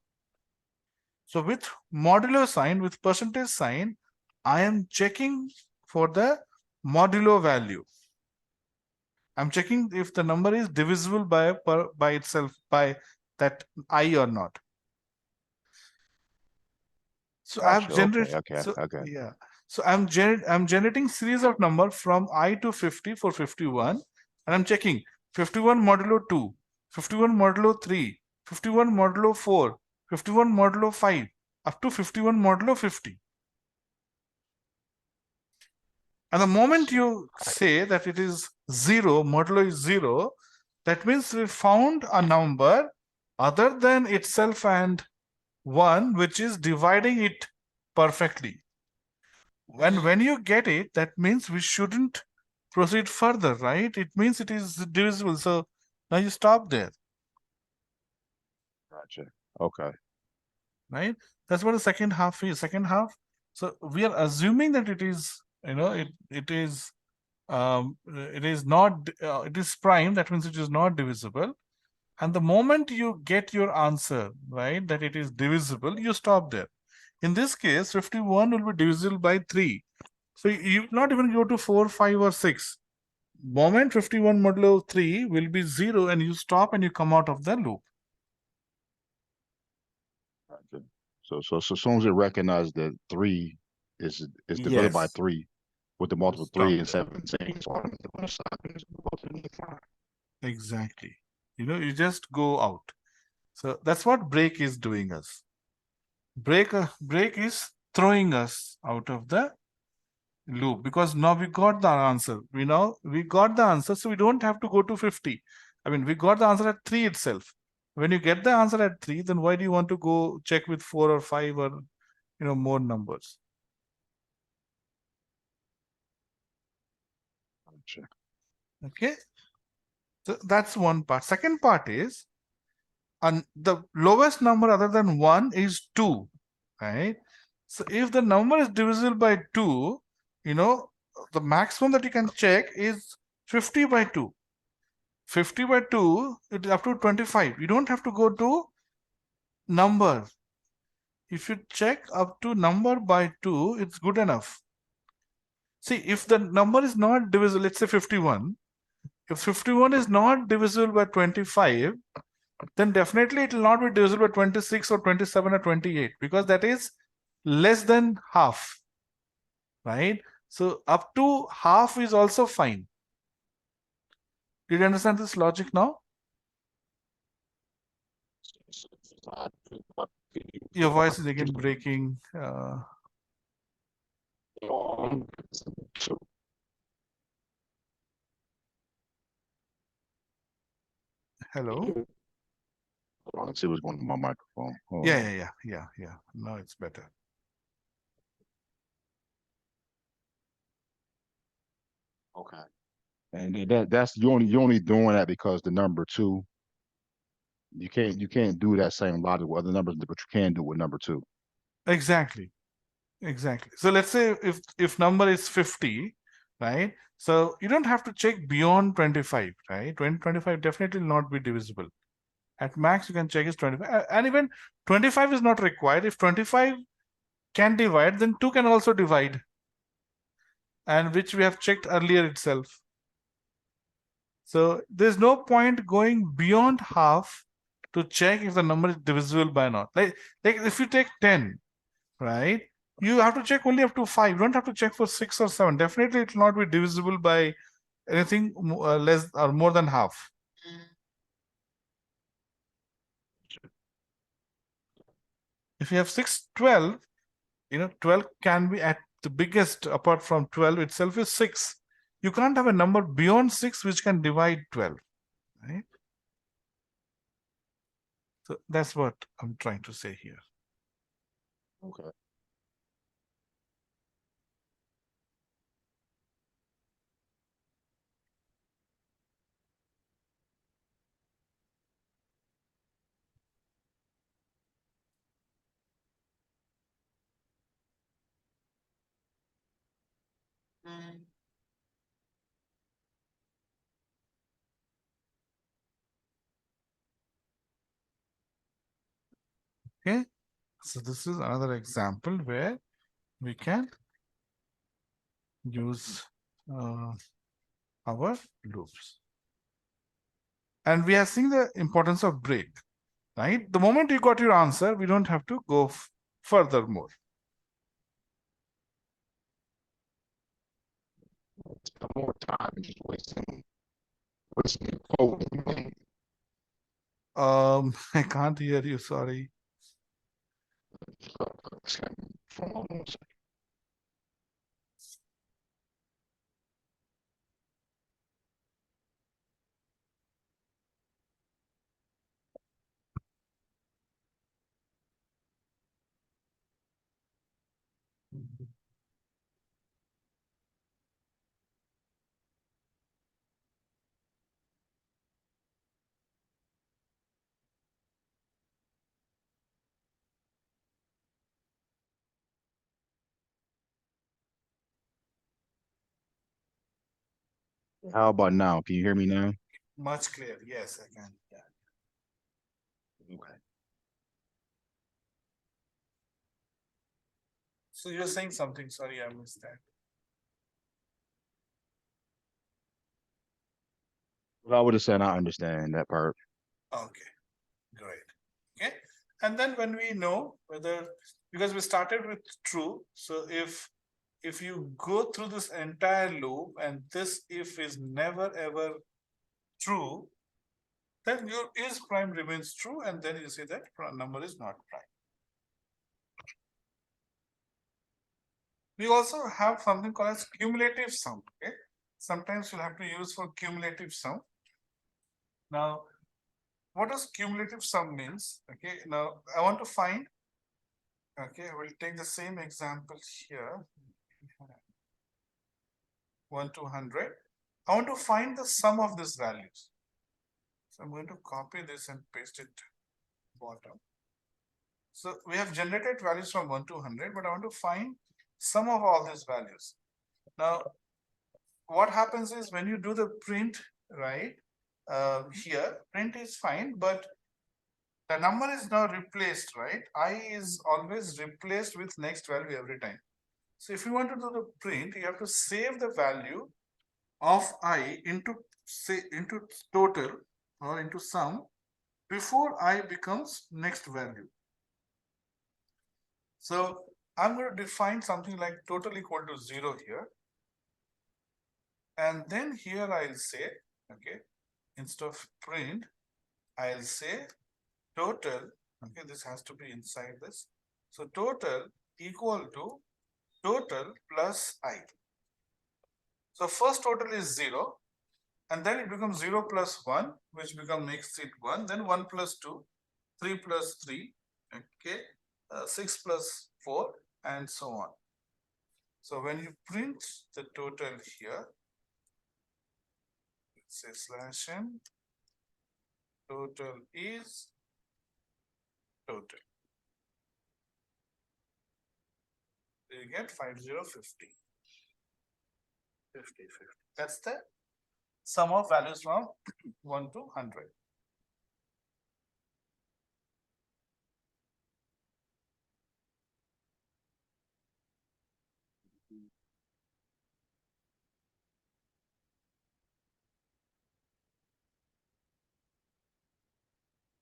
So with modulo sign, with percentage sign, I am checking for the modulo value. I'm checking if the number is divisible by itself, by that I or not. So I've Gotcha. generated. Okay. Yeah. So I'm generating series of number from I to 50 for 51, and I'm checking 51 modulo 2, 51 modulo 3, 51 modulo 4, 51 modulo 5, up to 51 modulo 50. And the moment you say that it is 0, modulo is 0, that means we found a number other than itself and 1, which is dividing it perfectly. When you get it, that means we shouldn't proceed further, right? It means it is divisible. So now you stop there, Gotcha. Okay. right? That's what the second half is. Second half. So we are assuming that it is, it is not, it is prime. That means it is not divisible. And the moment you get your answer, right, that it is divisible, you stop there. In this case, 51 will be divisible by 3. So you not even go to 4, 5, or 6. Moment 51 modulo 3 will be 0, and you stop and you come out of the loop. Gotcha. So as soon as it recognizes that 3 is divided by Yes. 3 with the multiple Stop 3 and there. 17, so I'm going to stop and go to the next line. Exactly. You just go out. So that's what break is doing us. Break is throwing us out of the loop, because now we got the answer. We got the answer, so we don't have to go to 50. I mean, we got the answer at 3 itself. When you get the answer at 3, then why do you want to go check with 4 or 5 or more numbers? Gotcha. Okay, so that's one part. Second part is, and the lowest number other than 1 is 2, right? So if the number is divisible by 2, the maximum that you can check is 50 by 2. 50 by 2, it is up to 25. You don't have to go to number. If you check up to number by 2, it's good enough. See, if the number is not divisible, let's say 51. If 51 is not divisible by 25, then definitely it will not be divisible by 26 or 27 or 28, because that is less than half, right? So up to half is also fine. Did you understand this logic now? Your voice is again breaking. Hello? Let's see what's going on my microphone. Hold on. Yeah. Now it's better. Okay. And that's you only doing that because the number 2, you can't do that same logic with other numbers, but you can do with number 2. Exactly. So let's say if number is 50, right? So you don't have to check beyond 25, right? 25 definitely will not be divisible. At max, you can check is 25. And even 25 is not required. If 25 can divide, then 2 can also divide. And which we have checked earlier itself. So there's no point going beyond half to check if the number is divisible by or not. Like if you take 10, right? You have to check only up to 5. You don't have to check for 6 or 7. Definitely it will not be divisible by anything less or more than half. If you have 6, 12, 12 can be at the biggest apart from 12 itself is 6. You can't have a number beyond 6 which can divide 12, right? So that's what I'm trying to say here. Okay. Okay, so this is another example where we can use our loops. And we are seeing the importance of break, right? The moment you got your answer, we don't have to go further more. Spend more time just wasting code. I can't hear you, sorry. How about now? Can you hear me now? Much clear. Yes, I can. Yeah. Okay. So you're saying something. Sorry, I missed that. Well, I would have said I understand that part. Okay, great. Okay. And then when we know whether, because we started with true, so if you go through this entire loop and this if is never ever true, then your is prime remains true, and then you say that number is not prime. We also have something called as cumulative sum. Okay, sometimes you'll have to use for cumulative sum. Now, what does cumulative sum means? Okay, now I want to find. Okay, we'll take the same example here. 1 to 100. I want to find the sum of these values. So I'm going to copy this and paste it bottom. So we have generated values from 1 to 100, but I want to find sum of all these values. Now, what happens is when you do the print, right, here, print is fine, but the number is now replaced, right? I is always replaced with next value every time. So if you want to do the print, you have to save the value of I into total or into sum before I becomes next value. So I'm going to define something like total equal to 0 here. And then here I'll say, okay, instead of print, I'll say total, okay, this has to be inside this. So total equal to total plus I. So first total is 0, and then it becomes 0 plus 1, which makes it 1, then 1 plus 2, 3 plus 3, okay, 6 plus 4, and so on. So when you print the total here, say slash n, total is total. You get 5050. 50. That's the sum of values from 1 to 100.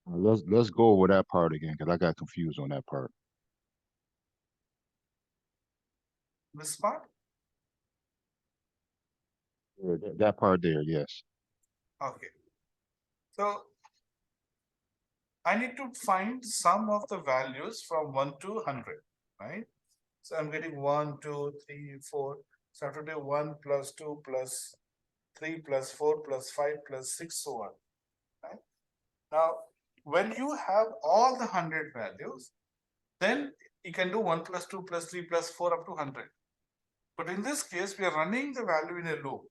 Let's go over that part again because I got confused on that part. This part? Yeah, that part there, yes. Okay. So I need to find sum of the values from 1 to 100, right? So I'm getting 1, 2, 3, 4. So I have to do 1 plus 2 plus 3 plus 4 plus 5 plus 6, so on, right? Now, when you have all the 100 values, then you can do 1 plus 2 plus 3 plus 4 up to 100. But in this case, we are running the value in a loop.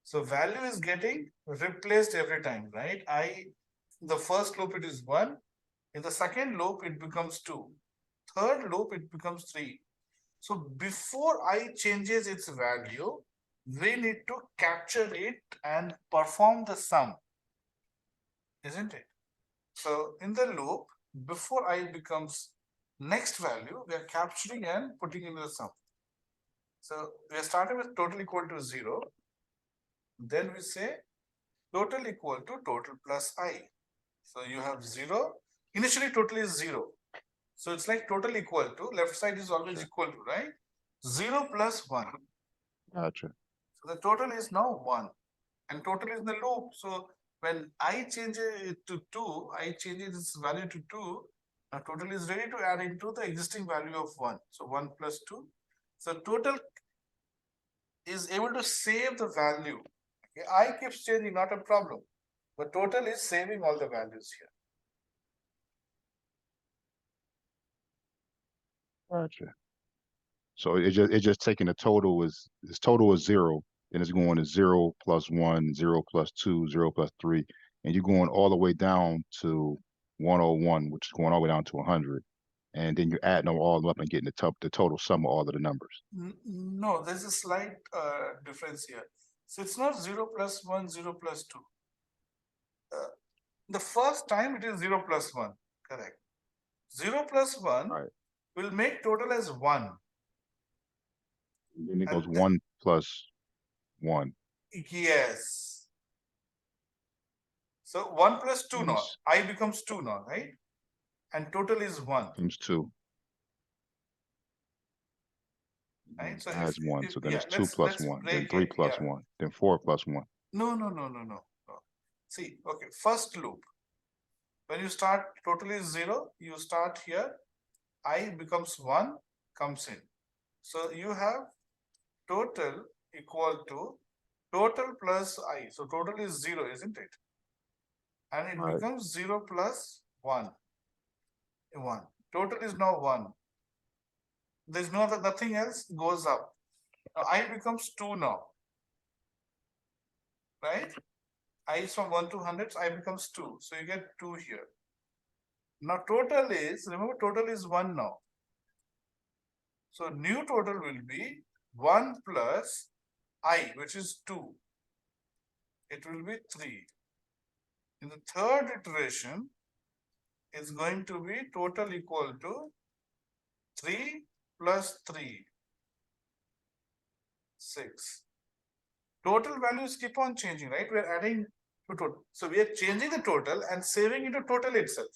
So value is getting replaced every time, right? In the first loop, it is 1. In the second loop, it becomes 2. Third loop, it becomes 3. So before I changes its value, we need to capture it and perform the sum, isn't it? So in the loop, before I becomes next value, we are capturing and putting in the sum. So we are starting with total equal to 0. Then we say total equal to total plus I. So you have 0. Initially total is 0. So it's like total equal to, left side is always equal to, right? 0 plus 1. Gotcha. So the total is now 1. And total is in the loop. So when I change it to 2, I change its value to 2. Now total is ready to add into the existing value of 1. So 1 plus 2. So total is able to save the value. Okay, I keeps changing, not a problem. But total is saving all the values here. Gotcha. So it just taking the total is this total is 0, then it's going to 0 plus 1, 0 plus 2, 0 plus 3, and you're going all the way down to 101, which is going all the way down to 100, and then you're adding them all up and getting the total sum of all of the numbers. No, there's a slight difference here. So it's not 0 plus 1, 0 plus 2. The first time it is 0 plus 1, correct. 0 plus 1 Right. will make total as 1. And then it goes And 1 plus 1. yes. So 1 plus 2 And now. it's I becomes 2 now, right? And total is 1. comes 2. Right? So Adds 1. So then yeah, it's 2 plus let's 1, then break 3 it. plus Yeah. 1, then 4 plus 1. No. See, okay, first loop. When you start total is 0, you start here. I becomes 1, comes in. So you have total equal to total plus I. So total is 0, isn't it? And it Right. becomes 0 plus 1. 1. Total is now 1. There's no other, nothing else goes up. Now I becomes 2 now. Right? I is from 1 to 100, I becomes 2. So you get 2 here. Now total is, remember total is 1 now. So new total will be 1 plus I, which is 2. It will be 3. In the third iteration, it's going to be total equal to 3 plus 3, 6. Total values keep on changing, right? We're adding to total. So we are changing the total and saving into total itself.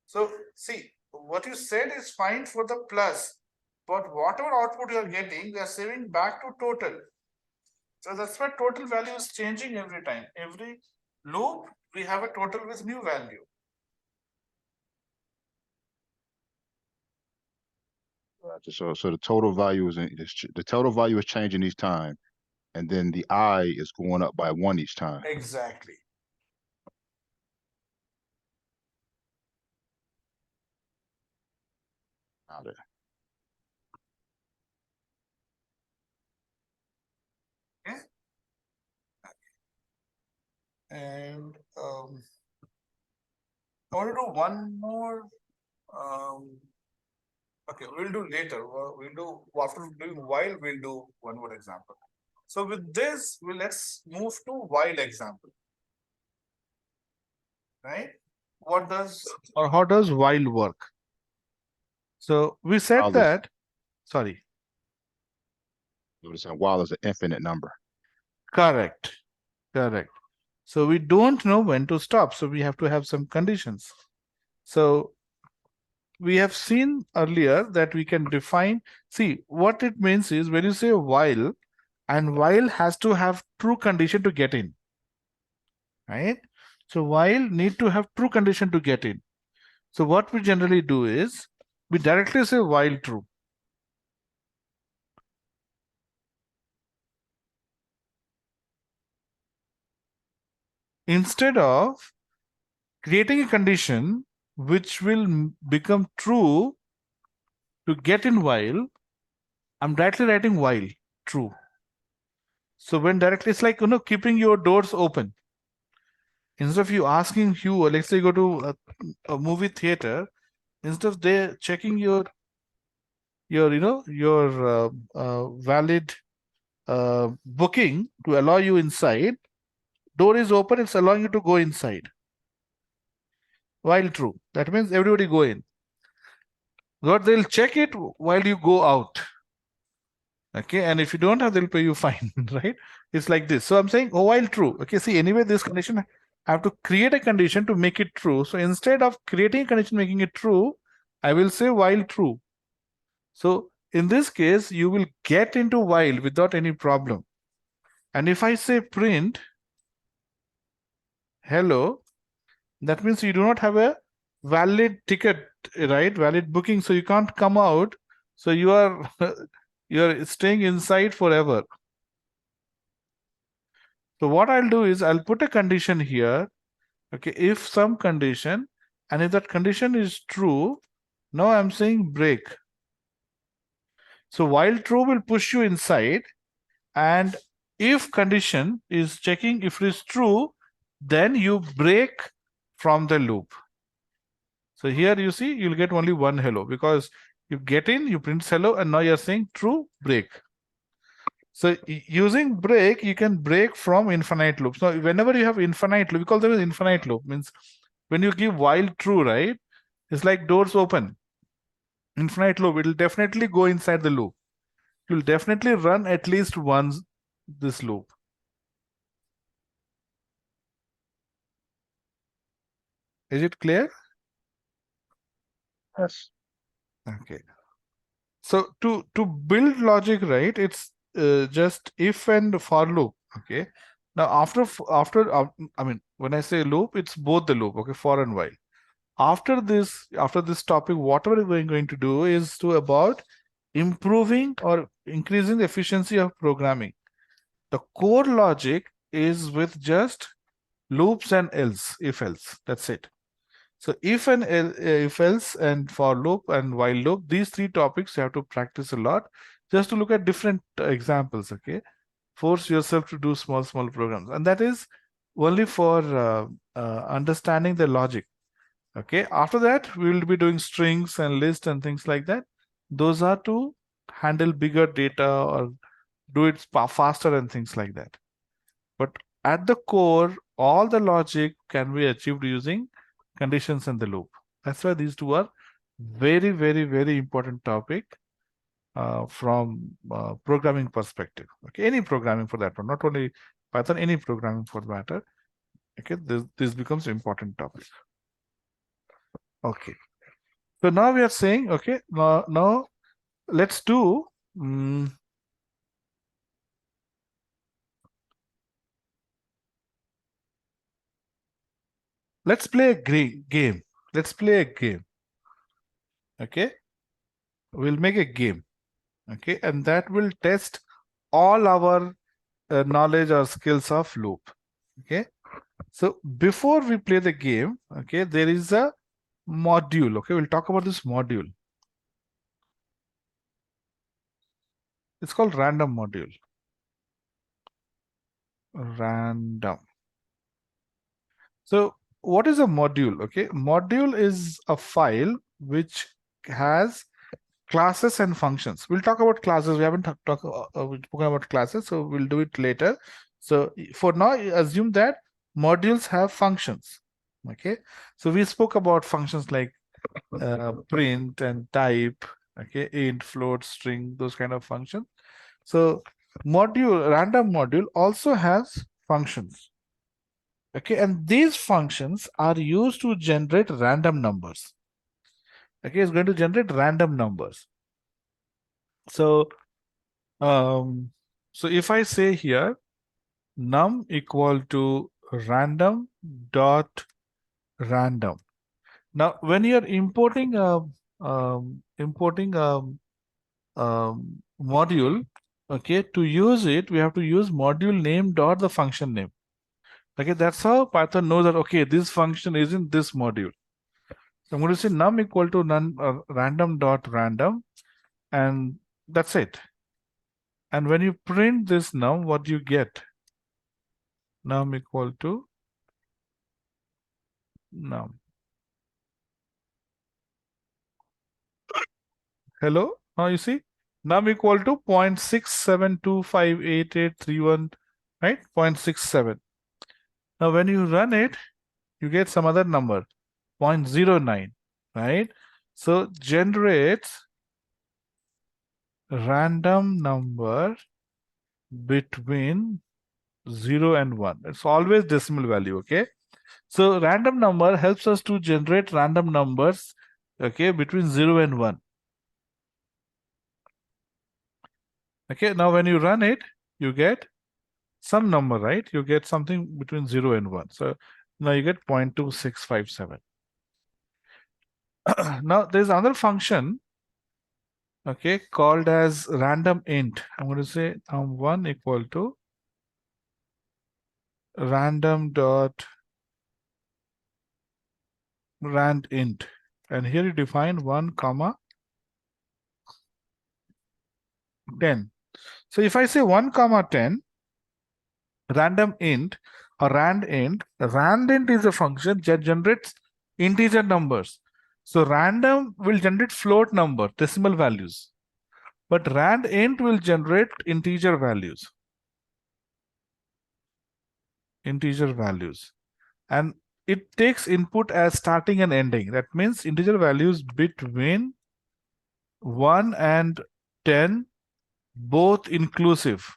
So see, what you said is fine for the plus, but whatever output you are getting, we are saving back to total. So that's why total value is changing every time. Every loop, we have a total with new value. So the total value the total value is changing each time, and then the I is going up by 1 each time. Exactly. Got it. Okay. And I want to do one more. Okay, we'll do later. We'll do after doing while. We'll do one more example. So with this, let's move to while example. Right? What does or how does while work? So we said While that. Sorry. while is an infinite number. Correct. So we don't know when to stop. So we have to have some conditions. So we have seen earlier that we can define, see what it means is when you say while, and while has to have true condition to get in, right? So while need to have true condition to get in. So what we generally do is we directly say while true. Instead of creating a condition which will become true to get in while, I'm directly writing while true. So when directly, it's like, keeping your doors open. Instead of you asking Hugh, or let's say you go to a movie theater, instead of they checking your valid booking to allow you inside, door is open, it's allowing you to go inside. While true, that means everybody go in. But they'll check it while you go out. Okay, and if you don't have, they'll pay you fine, right? It's like this. So I'm saying, oh, while true. Okay, see, anyway, this condition, I have to create a condition to make it true. So instead of creating a condition making it true, I will say while true. So in this case, you will get into while without any problem. And if I say print hello, that means you do not have a valid ticket, right? Valid booking, so you can't come out. So you are you're staying inside forever. So what I'll do is I'll put a condition here. Okay, if some condition, and if that condition is true, now I'm saying break. So while true will push you inside, and if condition is checking if it is true, then you break from the loop. So here you see, you'll get only one hello because you get in, you print hello, and now you're saying true, break. So using break, you can break from infinite loops. Now, whenever you have infinite loop, we call them as infinite loop, means when you give while true, right? It's like doors open. Infinite loop, it will definitely go inside the loop. You'll definitely run at least once this loop. Is it clear? Yes. Okay. So to build logic, right, it's just if and for loop. Okay. Now after I mean, when I say loop, it's both the loop. Okay, for and while. After this topic, whatever we're going to do is to about improving or increasing the efficiency of programming. The core logic is with just loops and else, if else. That's it. So if and if else and for loop and while loop, these three topics you have to practice a lot just to look at different examples. Okay, force yourself to do small programs, and that is only for understanding the logic. Okay, after that we will be doing strings and list and things like that. Those are to handle bigger data or do it faster and things like that. But at the core, all the logic can be achieved using conditions in the loop. That's why these two are very, very, very important topic from programming perspective. Okay, any programming for that one, not only Python, any programming for that matter. Okay, this becomes important topic. Okay, so now we are saying, okay, now let's do let's play a game. Let's play a game. Okay, we'll make a game. Okay, and that will test all our knowledge or skills of loop. Okay, so before we play the game, okay, there is a module. Okay, we'll talk about this module. It's called random module. Random. So what is a module? Okay, module is a file which has classes and functions. We'll talk about classes. We haven't spoken about classes, so we'll do it later. So for now, assume that modules have functions. Okay, so we spoke about functions like print and type. Okay, int, float, string, those kind of functions. So random module also has functions. Okay, and these functions are used to generate random numbers. Okay, it's going to generate random numbers. So, so if I say here num equal to random dot random. Now, when you're importing a module, okay, to use it, we have to use module name dot the function name. Okay, that's how Python knows that okay, this function is in this module. So I'm going to say num equal to none random dot random, and that's it. And when you print this num, what do you get? Num equal to num. Hello? Now you see num equal to 0.67258831, right? 0.67. Now when you run it, you get some other number, 0.09, right? So generates random number between 0 and 1. It's always decimal value, okay? So random number helps us to generate random numbers, okay, between 0 and 1. Okay, now when you run it, you get some number, right? You get something between 0 and 1. So now you get 0.2657. Now there's another function, okay, called as random int. I'm going to say num1 equal to random dot rand int. And here you define 1 comma 10. So if I say 1 comma 10, random int or rand int is a function that generates integer numbers. So random will generate float number, decimal values, but rand int will generate integer values. And it takes input as starting and ending. That means integer values between 1 and 10, both inclusive.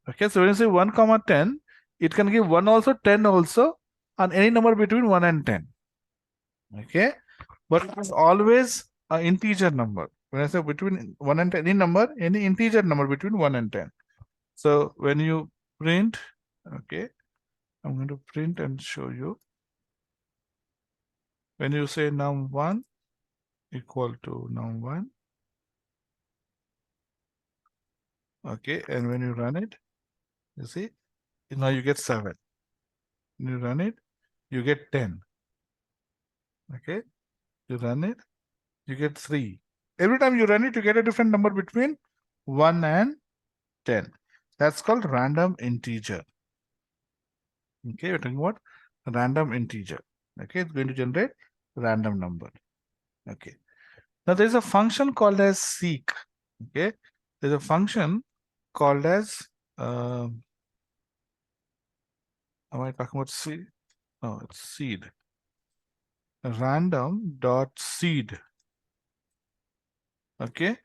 Okay, so when you say 1 comma 10, it can give 1 also, 10 also, and any number between 1 and 10. Okay, but it is always an integer number. When I say between 1 and 10, any integer number between 1 and 10. So when you print, okay, I'm going to print and show you. When you say num1 equal to num1, okay, and when you run it, you see, now you get 7. When you run it, you get 10. Okay, you run it, you get 3. Every time you run it, you get a different number between 1 and 10. That's called random integer. Okay, we're talking about random integer. Okay, it's going to generate random number. Okay. Now there's a function called as seek. Okay, there's a function called as am I talking about seed? No, it's seed. Random dot seed. Okay.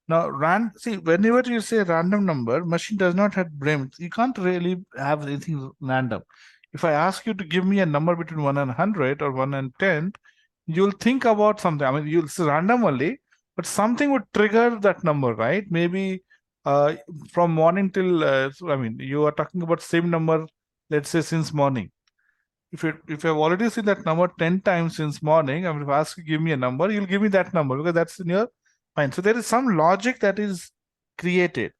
Now, see, whenever you say random number, machine does not have brain. You can't really have anything random. If I ask you to give me a number between 1 and 100 or 1 and 10, you'll think about something. I mean, you'll say random only, but something would trigger that number, right? Maybe from morning till, I mean, you are talking about same number, let's say since morning. If you have already seen that number 10 times since morning, I mean, if I ask you give me a number, you'll give me that number because that's in your mind. So there is some logic that is created.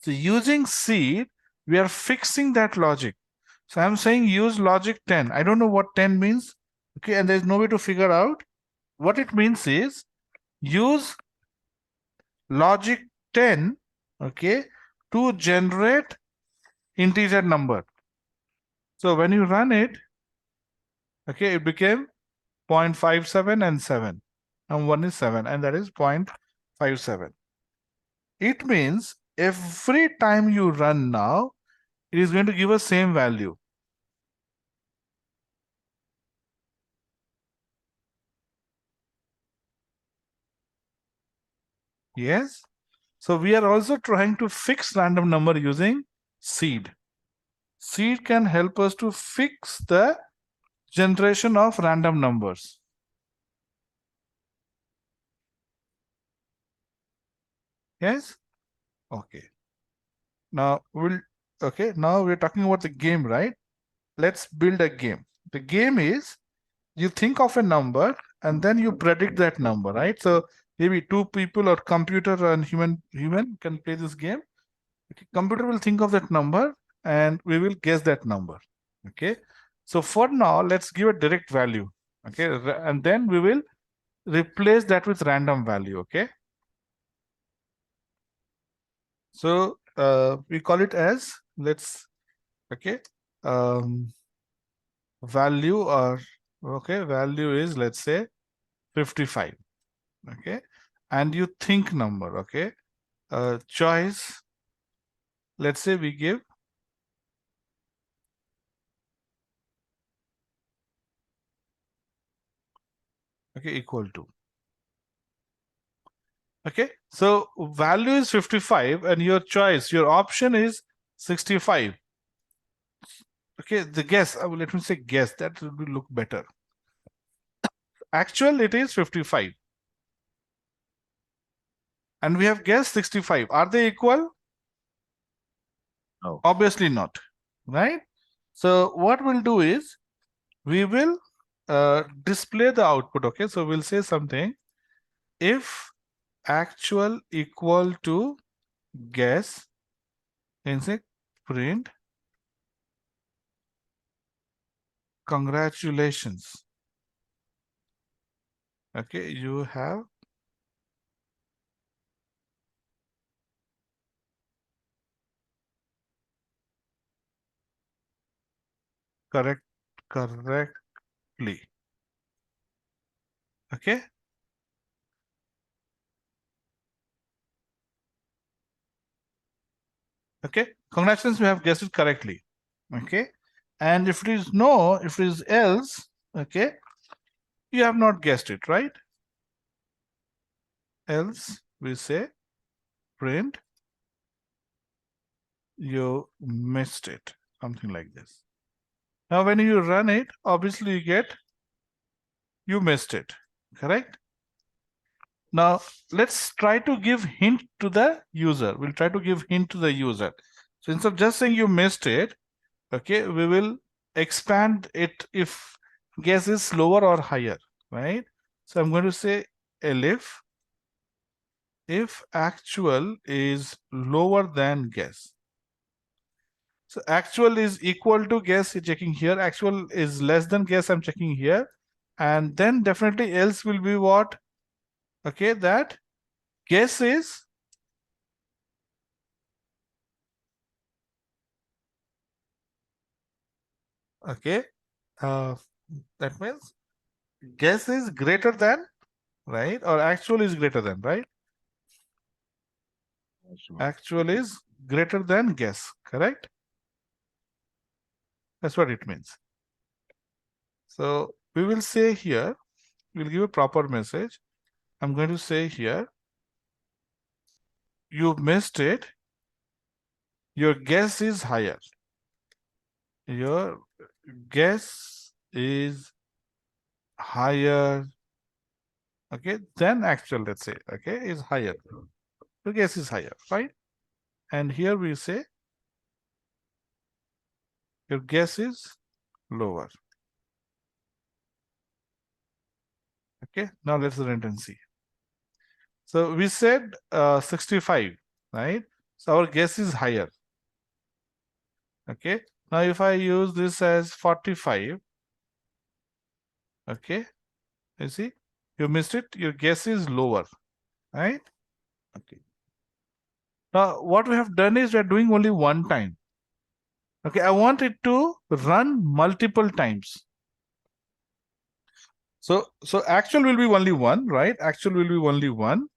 So using seed, we are fixing that logic. So I'm saying use logic 10. I don't know what 10 means. Okay, and there's no way to figure out. What it means is use logic 10, okay, to generate integer number. So when you run it, okay, it became 0.57 and 7. And 1 is 7, and that is 0.57. It means every time you run now, it is going to give us same value. Yes. So we are also trying to fix random number using seed. Seed can help us to fix the generation of random numbers. Yes? Okay. Now now we're talking about the game, right? Let's build a game. The game is you think of a number and then you predict that number, right? So maybe two people or computer and human can play this game. Okay, computer will think of that number and we will guess that number. Okay. So for now, let's give a direct value. Okay. And then we will replace that with random value. Okay. So we call it as value value is, let's say, 55. Okay. And you think number. Okay. Choice, let's say we give equal to. Okay, so value is 55 and your choice, your option is 65. Okay, the guess, let me say guess, that will look better. Actual, it is 55. And we have guessed 65. Are they equal? No. Obviously not, right? So what we'll do is, we will display the output. Okay, so we'll say something. If actual equal to guess, and say print congratulations. Okay, you have correctly. Okay. Okay. Congratulations, you have guessed it correctly. Okay. And if it is no, if it is else, okay, you have not guessed it, right? Else, we say print you missed it, something like this. Now, when you run it, obviously you get you missed it, correct? Now, let's try to give hint to the user. We'll try to give hint to the user. So instead of just saying you missed it, okay, we will expand it if guess is lower or higher, right? So I'm going to say elif if actual is lower than guess. So actual is equal to guess, you're checking here. Actual is less than guess, I'm checking here. And then definitely else will be what? Okay, that guess is okay. That means guess is greater than, right? Or actual is greater than, right? Actual is greater than guess, correct? That's what it means. So we will say here, we'll give a proper message. I'm going to say here, you missed it. Your guess is higher. Your guess is higher, okay, than actual, let's say, okay, is higher. Your guess is higher, right? And here we say, your guess is lower. Okay, now let's run and see. So we said 65, right? So our guess is higher. Okay, now if I use this as 45, okay, you see, you missed it, your guess is lower, right? Okay. Now what we have done is we're doing only one time. Okay, I want it to run multiple times. So actual will be only one, right? Actual will be only one.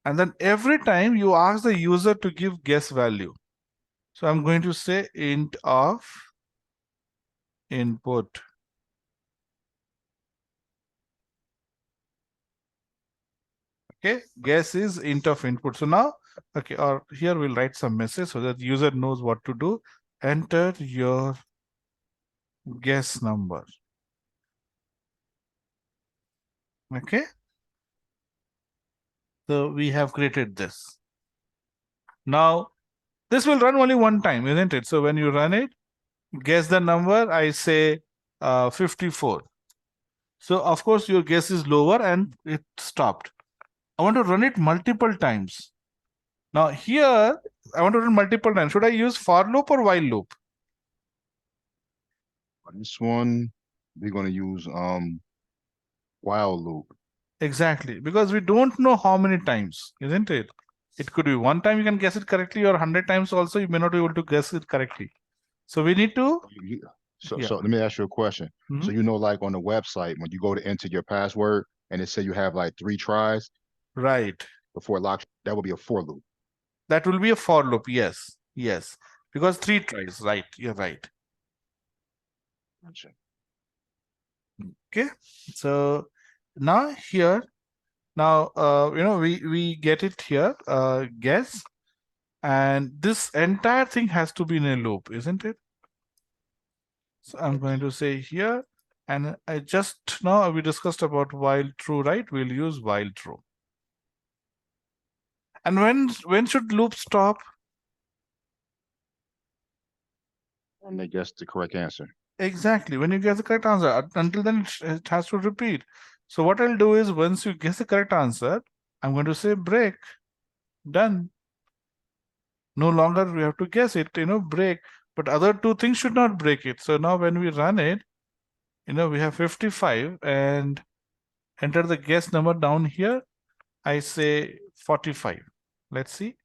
And then every time you ask the user to give guess value. So I'm going to say int of input. Okay, guess is int of input. So now, okay, or here we'll write some message so that user knows what to do. enter your guess number. Okay. So we have created this. Now, this will run only one time, isn't it? So when you run it, guess the number, I say 54. So of course your guess is lower and it stopped. I want to run it multiple times. Now here, I want to run multiple times. Should I use for loop or while loop? On this one, we're gonna use while loop. Exactly, because we don't know how many times, isn't it? It could be one time you can guess it correctly, or 100 times also you may not be able to guess it correctly. So we need to, So yeah. so let me ask you a question. So Mhm. like on the website, when you go to enter your password and it say you have like 3 tries Right. before it locks, that would be a for loop. That will be a for loop. Yes. Yes. Because 3 tries. Right. You're right. Gotcha. Okay. So now here, now we get it here, guess, and this entire thing has to be in a loop, isn't it? So I'm going to say here, and I just now we discussed about while true, right? We'll use while true. And when should loop stop? And they guess the correct answer. Exactly. When you guess the correct answer. Until then, it has to repeat. So what I'll do is once you guess the correct answer, I'm going to say break. Done. No longer we have to guess it, break. But other two things should not break it. So now when we run it, we have 55 and enter the guess number down here. I say 45. Let's see.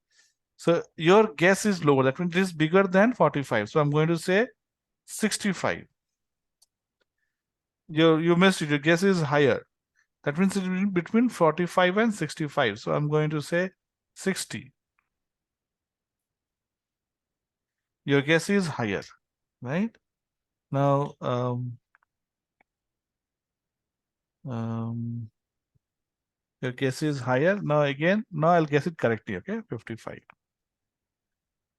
So your guess is lower. That means it is bigger than 45. So I'm going to say 65. You missed it. Your guess is higher. That means it's between 45 and 65. So I'm going to say 60. Your guess is higher, right? Now, your guess is higher. Now I'll guess it correctly. Okay, 55.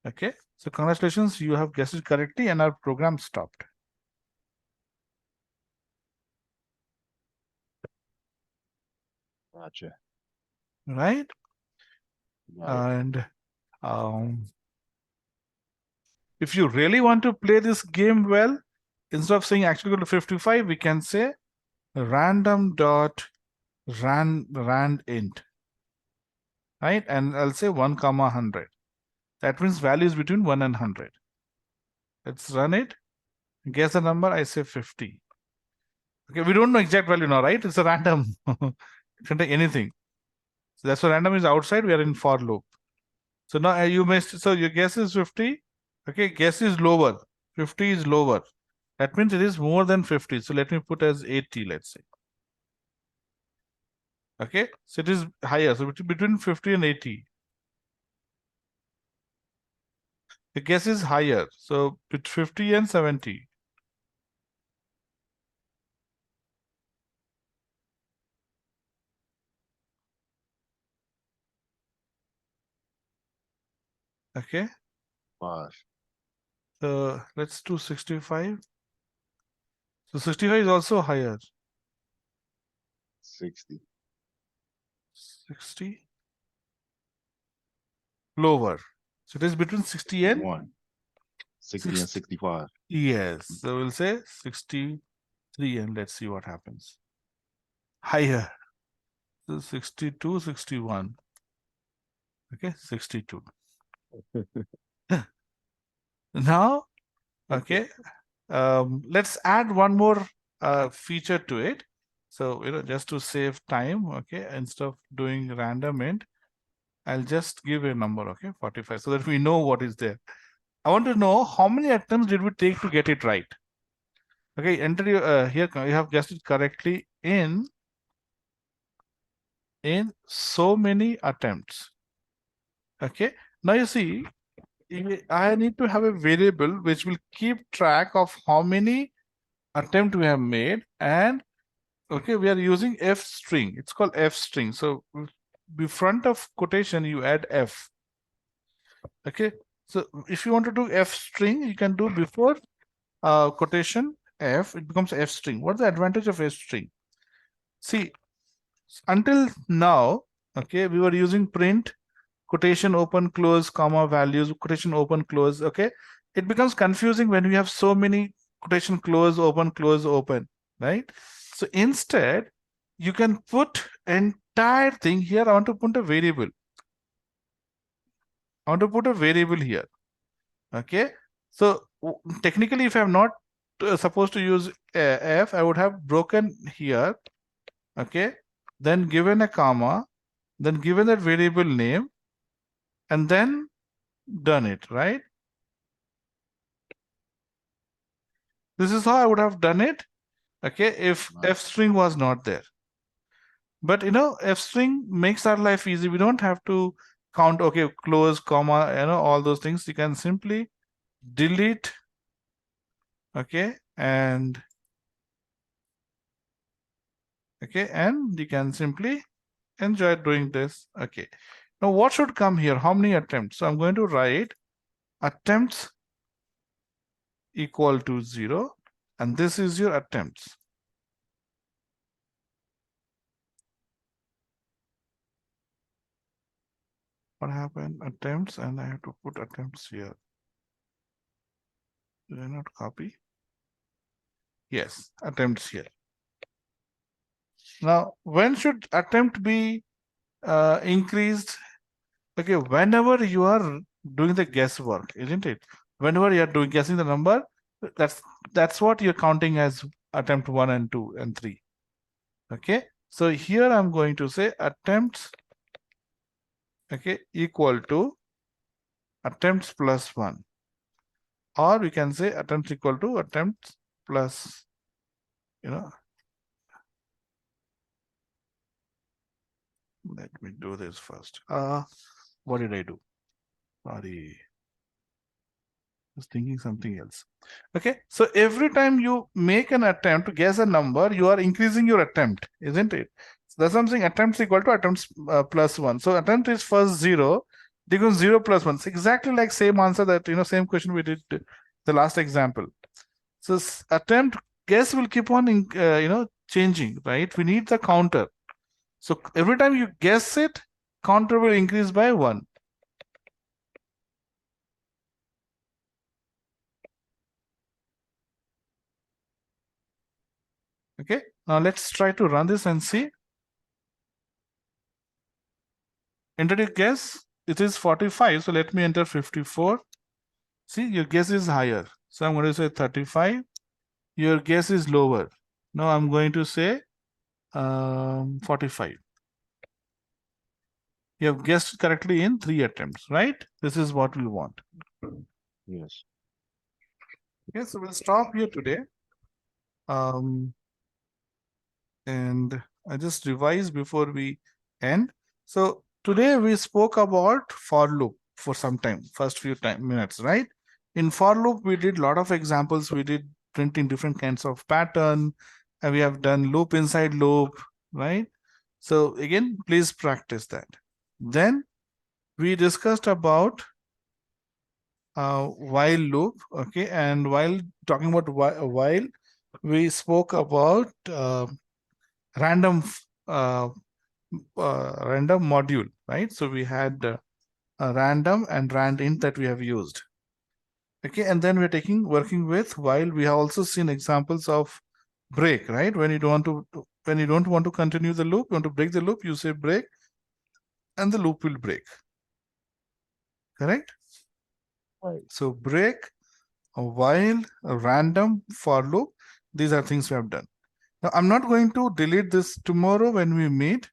Okay, so congratulations, you have guessed it correctly and our program stopped. Gotcha. Right? Right. And if you really want to play this game well, instead of saying actually go to 55, we can say random dot rand int, right? And I'll say 1, 100. That means value is between 1 and 100. Let's run it. Guess the number. I say 50. Okay, we don't know exact value now, right? It's a random. It can take anything. So that's why random is outside. We are in for loop. So now you missed. So your guess is 50. Okay, guess is lower. 50 is lower. That means it is more than 50. So let me put as 80, let's say. Okay, so it is higher. So between 50 and 80. The guess is higher. So with 50 and 70. Okay. 5. So let's do 65. So 65 is also higher. 60. 60. Lower. So it is between 60 and 60 and 65. Yes. So we'll say 63 and let's see what happens. Higher. So 62, 61. Okay, 62. Now, okay, let's add one more feature to it. So, just to save time, okay, instead of doing random int, I'll just give a number, okay, 45, so that we know what is there. I want to know how many attempts did we take to get it right. Okay, enter your here you have guessed it correctly in so many attempts. Okay, now you see, I need to have a variable which will keep track of how many attempts we have made, and okay, we are using f string. It's called f string. So be front of quotation, you add f. Okay, So if you want to do F string, you can do before quotation F, it becomes F string. What's the advantage of F string? See, until now, okay, we were using print, quotation open, close, comma, values, quotation open, close, okay? It becomes confusing when we have so many quotation close, open, right? So instead, you can put entire thing here. I want to put a variable. I want to put a variable here. Okay. So technically, if I'm not supposed to use F, I would have broken here. Okay. Then given a comma, then given that variable name, and then done it, right? This is how I would have done it. Okay. If F string was not there. But F string makes our life easy. We don't have to count, okay, close, comma, all those things. You can simply delete, okay, and you can simply enjoy doing this. Okay. Now what should come here? How many attempts? So I'm going to write attempts equal to 0, and this is your attempts. What happened? Attempts, and I have to put attempts here. Did I not copy? Yes, attempts here. Now, when should attempt be increased? Okay, whenever you are doing the guesswork, isn't it? Whenever you are guessing the number, that's what you're counting as attempt 1 and 2 and 3. Okay, so here I'm going to say attempts, okay, equal to attempts plus 1, or we can say attempts equal to attempts plus, let me do this first. What did I do? Sorry, I was thinking something else. Okay, so every time you make an attempt to guess a number, you are increasing your attempt, isn't it? So that's something attempts equal to attempts plus 1. So attempt is first 0, becomes 0 plus 1. It's exactly like same answer that, same question we did the last example. So attempt guess will keep on, changing, right? We need the counter. So every time you guess it, counter will increase by 1. Okay, now let's try to run this and see. Enter your guess. It is 45. So let me enter 54. See, your guess is higher. So I'm going to say 35. Your guess is lower. Now I'm going to say 45. You have guessed correctly in 3 attempts, right? This is what we want. Yes. Okay, so we'll stop here today. And I just revise before we end. So today we spoke about for loop for some time, first few minutes, right? In for loop, we did a lot of examples. We did printing different kinds of pattern, and we have done loop inside loop, right? So again, please practice that. Then we discussed about while loop, okay? And while talking about while, we spoke about random random module, right? So we had a random and randint that we have used. Okay, and then we're working with while. We have also seen examples of break, right? When you don't want to continue the loop, you want to break the loop, you say break, and the loop will break. Correct? Right. So break, a while, a random, for loop. These are things we have done. Now I'm not going to delete this tomorrow when we meet.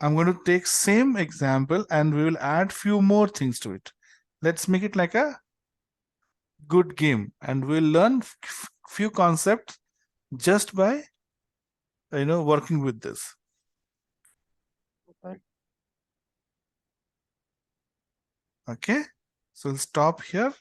I'm going to take same example and we will add few more things to it. Let's make it like a good game, and we'll learn few concepts just by working with this. Okay, so we'll stop here.